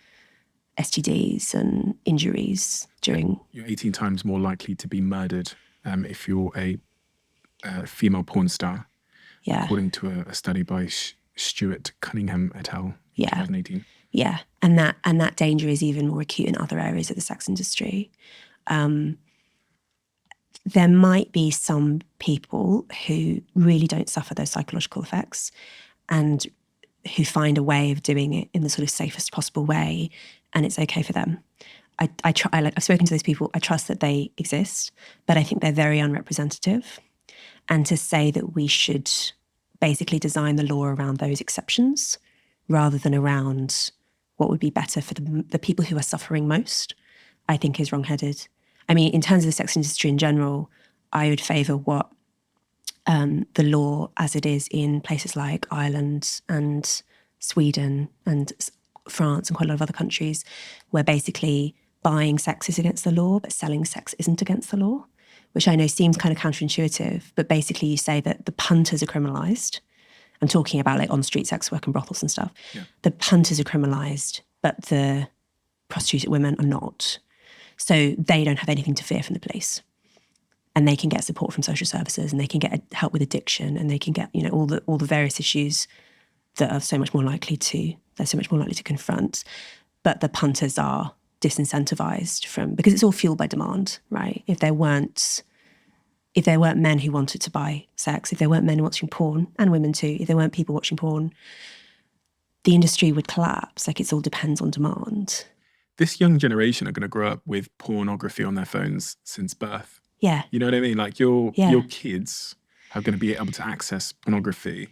STDs and injuries during... You're 18 times more likely to be murdered if you're a female porn star, according to a study by Stuart Cunningham et al. 2018. Yeah, and that danger is even more acute in other areas of the sex industry. There might be some people who really don't suffer those psychological effects and who find a way of doing it in the sort of safest possible way, and it's okay for them. I've spoken to those people. I trust that they exist, but I think they're very unrepresentative. And to say that we should basically design the law around those exceptions rather than around what would be better for the people who are suffering most, I think is wrong-headed. I mean, in terms of the sex industry in general, I would favour what the law as it is in places like Ireland and Sweden and France and quite a lot of other countries, where basically buying sex is against the law, but selling sex isn't against the law, which I know seems kind of counterintuitive, but basically you say that the punters are criminalised. I'm talking about like on-street sex work and brothels and stuff. Yeah. The punters are criminalised, but the prostituted women are not. So they don't have anything to fear from the police. And they can get support from social services and they can get help with addiction and they can get, all the various issues that are so much more likely to They're so much more likely to confront. But the punters are disincentivized because it's all fueled by demand, right? If there weren't men who wanted to buy sex, if there weren't men watching porn, and women too, if there weren't people watching porn, the industry would collapse. Like, it all depends on demand. This young generation are going to grow up with pornography on their phones since birth. Yeah. You know what I mean? Like your kids are going to be able to access pornography,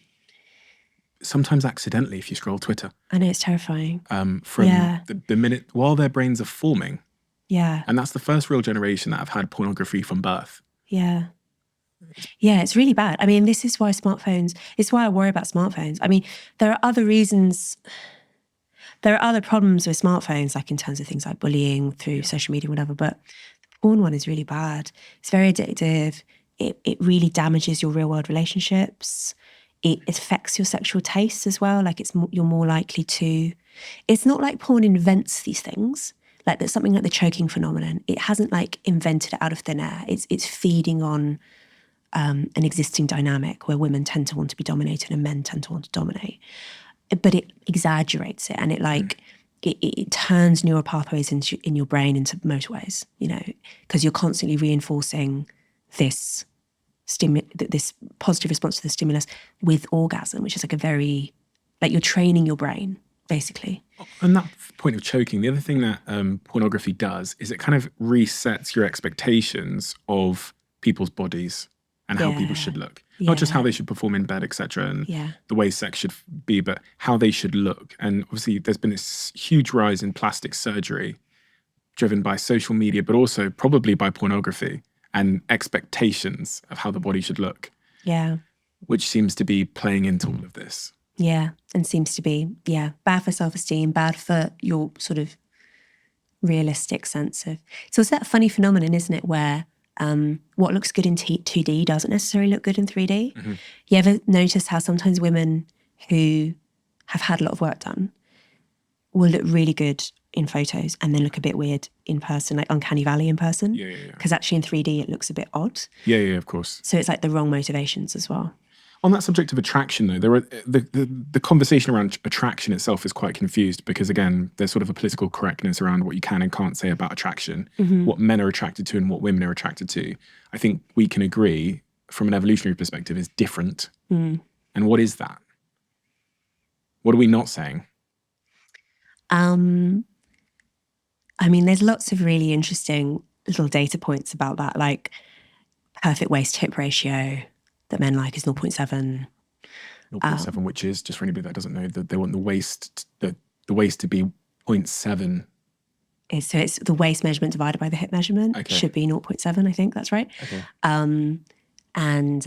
sometimes accidentally if you scroll Twitter. I know, it's terrifying. From the minute while their brains are forming. Yeah. And that's the first real generation that have had pornography from birth. Yeah. Yeah, it's really bad. I mean, this is why it's why I worry about smartphones. I mean, there are other reasons, there are other problems with smartphones, like in terms of things like bullying through social media, whatever, but the porn one is really bad. It's very addictive. It really damages your real world relationships. It affects your sexual tastes as well. Like, you're more likely to, it's not like porn invents these things. Like, there's something like the choking phenomenon. It hasn't like invented it out of thin air. It's feeding on an existing dynamic where women tend to want to be dominated and men tend to want to dominate. But it exaggerates it, and it turns neural pathways in your brain into motorways, because you're constantly reinforcing this positive response to the stimulus with orgasm, which is like you're training your brain, basically. And that point of choking, the other thing that pornography does is it kind of resets your expectations of people's bodies and how people should look. Not just how they should perform in bed, etc., and the way sex should be, but how they should look. And obviously there's been this huge rise in plastic surgery driven by social media, but also probably by pornography and expectations of how the body should look. Yeah. Which seems to be playing into all of this. Yeah, and seems to be, bad for self-esteem, bad for your sort of realistic sense of... So it's that funny phenomenon, isn't it, where what looks good in 2D doesn't necessarily look good in 3D. Mm-hmm. You ever notice how sometimes women who have had a lot of work done will look really good in photos and then look a bit weird in person, like uncanny valley in person? Yeah. Because actually in 3D it looks a bit odd. Yeah, of course. So it's like the wrong motivations as well. On that subject of attraction, though, the conversation around attraction itself is quite confused because, again, there's sort of a political correctness around what you can and can't say about attraction, what men are attracted to and what women are attracted to. I think we can agree, from an evolutionary perspective, is different. And what is that? What are we not saying? I mean, there's lots of really interesting little data points about that, like perfect waist-hip ratio that men like is 0.7. 0.7, which is, just for anybody that doesn't know, that they want the waist to be 0.7. So it's the waist measurement divided by the hip measurement. Okay. Should be 0.7, I think that's right. Okay. And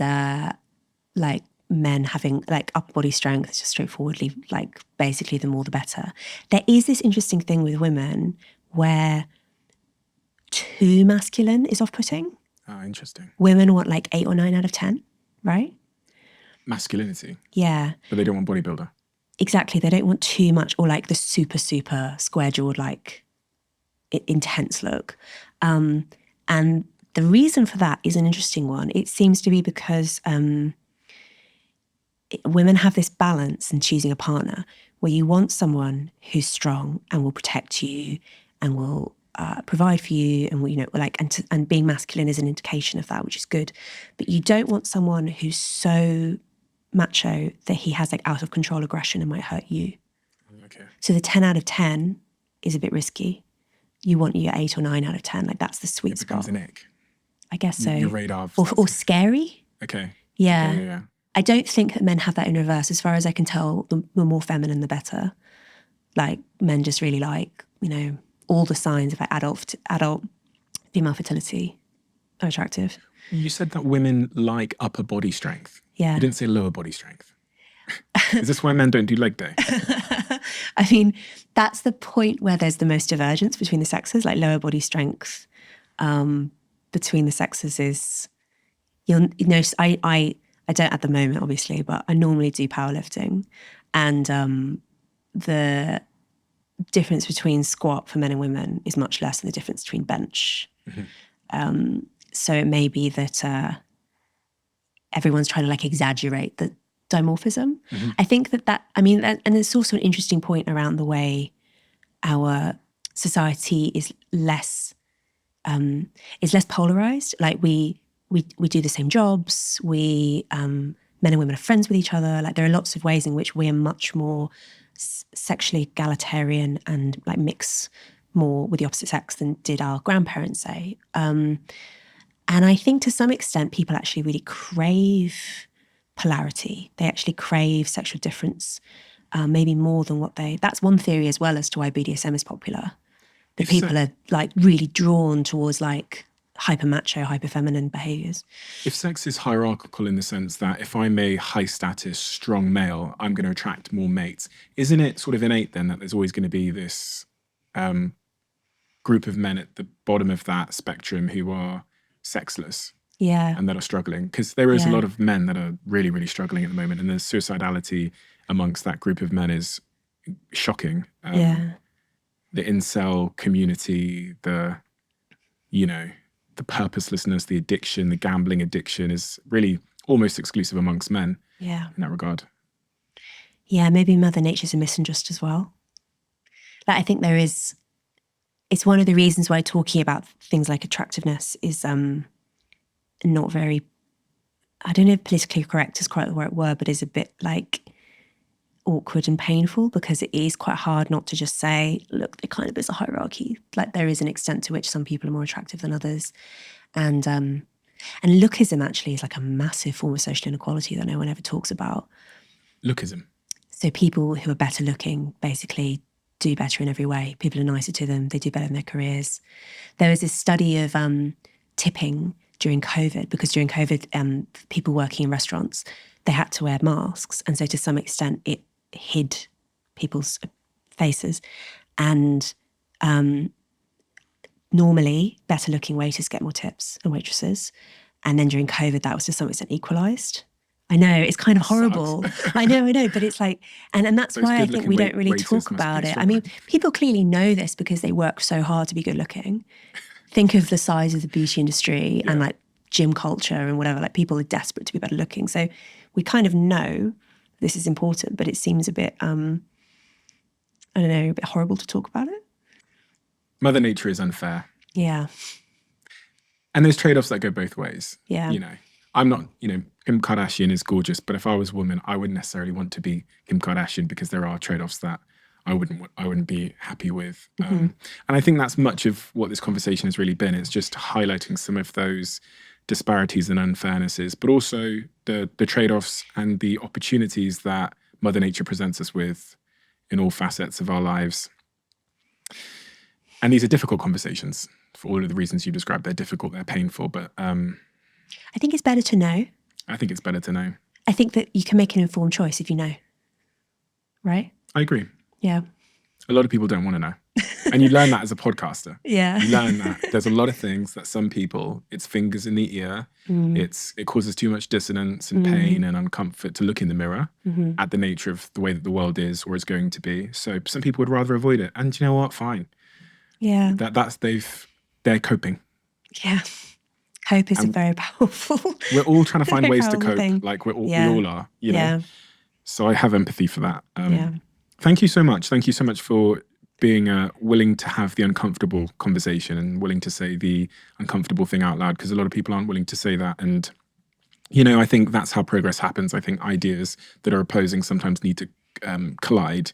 like men having like upper body strength, just straightforwardly, like basically the more the better. There is this interesting thing with women where too masculine is off-putting. Ah, interesting. Women want like 8 or 9 out of 10, right? Masculinity. Yeah. But they don't want bodybuilder. Exactly. They don't want too much, or like the super square-jawed, like intense look. And the reason for that is an interesting one. It seems to be because women have this balance in choosing a partner where you want someone who's strong and will protect you and will provide for you, and and being masculine is an indication of that, which is good. But you don't want someone who's so macho that he has like out of control aggression and might hurt you. Okay. So the 10 out of 10 is a bit risky. You want your 8 or 9 out of 10, like that's the sweet spot. It becomes an ick. I guess so. Your radar. Or scary. Okay. Yeah. Yeah. I don't think that men have that in reverse. As far as I can tell, the more feminine, the better. Like men just really like, all the signs of like adult female fertility are attractive. You said that women like upper body strength. Yeah. You didn't say lower body strength. Is this why men don't do leg day? I mean, that's the point where there's the most divergence between the sexes. Like lower body strength between the sexes is, I don't at the moment, obviously, but I normally do powerlifting, and the difference between squat for men and women is much less than the difference between bench. So it may be that everyone's trying to like exaggerate the dimorphism. I think and there's also an interesting point around the way our society is less polarized. Like we do the same jobs. Men and women are friends with each other. Like there are lots of ways in which we are much more sexually egalitarian and like mix more with the opposite sex than did our grandparents, say. And I think to some extent people actually really crave polarity. They actually crave sexual difference, maybe more than that's one theory as well as to why BDSM is popular. That people are like really drawn towards like hyper macho, hyper feminine behaviors. If sex is hierarchical in the sense that if I'm a high status, strong male, I'm going to attract more mates, isn't it sort of innate then that there's always going to be this group of men at the bottom of that spectrum who are sexless? Yeah. And that are struggling? Because there is a lot of men that are really, really struggling at the moment, and the suicidality amongst that group of men is shocking. The incel community, the purposelessness, the addiction, the gambling addiction is really almost exclusive amongst men. Yeah. In that regard. Yeah, maybe Mother Nature's a misandrist as well. Like I think it's one of the reasons why talking about things like attractiveness is not very, I don't know if politically correct is quite the right word, but is a bit like awkward and painful, because it is quite hard not to just say, look, there kind of is a hierarchy. Like there is an extent to which some people are more attractive than others. And lookism actually is like a massive form of social inequality that no one ever talks about. Lookism. So people who are better looking basically do better in every way. People are nicer to them. They do better in their careers. There was this study of tipping during COVID, because during COVID, people working in restaurants, they had to wear masks. And so to some extent, it hid people's faces. And normally, better looking waiters get more tips and waitresses. And then during COVID, that was to some extent equalised. I know, it's kind of horrible. I know, but it's like, and that's why I think we don't really talk about it. I mean, people clearly know this because they work so hard to be good looking. Think of the size of the beauty industry and like gym culture and whatever. Like people are desperate to be better looking. So we kind of know this is important, but it seems a bit, I don't know, a bit horrible to talk about it. Mother Nature is unfair. Yeah. And there's trade-offs that go both ways. Yeah. You know, I'm not, Kim Kardashian is gorgeous, but if I was a woman, I wouldn't necessarily want to be Kim Kardashian, because there are trade-offs that I wouldn't be happy with. And I think that's much of what this conversation has really been. It's just highlighting some of those disparities and unfairnesses, but also the trade-offs and the opportunities that Mother Nature presents us with in all facets of our lives. And these are difficult conversations for all of the reasons you described. They're difficult, they're painful, but I think it's better to know. I think it's better to know. I think that you can make an informed choice if you know. Right? I agree. Yeah. A lot of people don't want to know. And you learn that as a podcaster. Yeah. You learn that there's a lot of things that some people, it's fingers in the ear. It causes too much dissonance and pain and uncomfort to look in the mirror at the nature of the way that the world is or is going to be. So some people would rather avoid it. And you know what? Fine. Yeah. They're coping. Yeah. Hope is very powerful. We're all trying to find ways to cope. Thing. Like we all are, you know. Yeah. So I have empathy for that. Thank you so much. Thank you so much for being willing to have the uncomfortable conversation and willing to say the uncomfortable thing out loud, because a lot of people aren't willing to say that. And, I think that's how progress happens. I think ideas that are opposing sometimes need to collide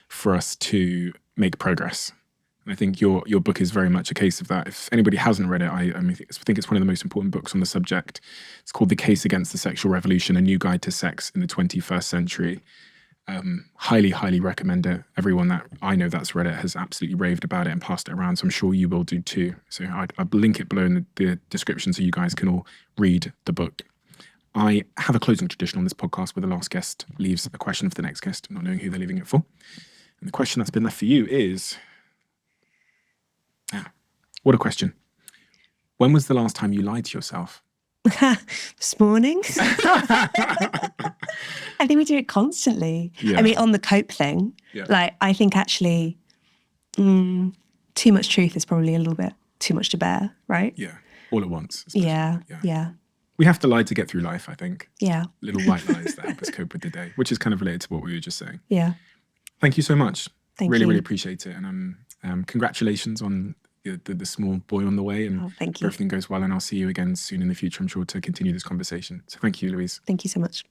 for us to make progress. And I think your book is very much a case of that. If anybody hasn't read it, I think it's one of the most important books on the subject. It's called The Case Against the Sexual Revolution, A New Guide to Sex in the 21st Century. Highly, highly recommend it. Everyone that I know that's read it has absolutely raved about it and passed it around, so I'm sure you will do too. So I'll link it below in the description so you guys can all read the book. I have a closing tradition on this podcast where the last guest leaves a question for the next guest, not knowing who they're leaving it for. And the question that's been left for you is... what a question. When was the last time you lied to yourself? This morning. I think we do it constantly. Yeah. I mean, on the cope thing, like I think actually too much truth is probably a little bit too much to bear, right? Yeah, all at once. Yeah. We we have to lie to get through life, I think. Yeah. Little white lies that help us cope with the day, which is kind of related to what we were just saying. Yeah. Thank you so much. Thank really, you. really appreciate it. And congratulations on the small boy on the way. And Thank you. everything goes well. And I'll see you again soon in the future, I'm sure, to continue this conversation. So thank you, Louise. Thank you so much.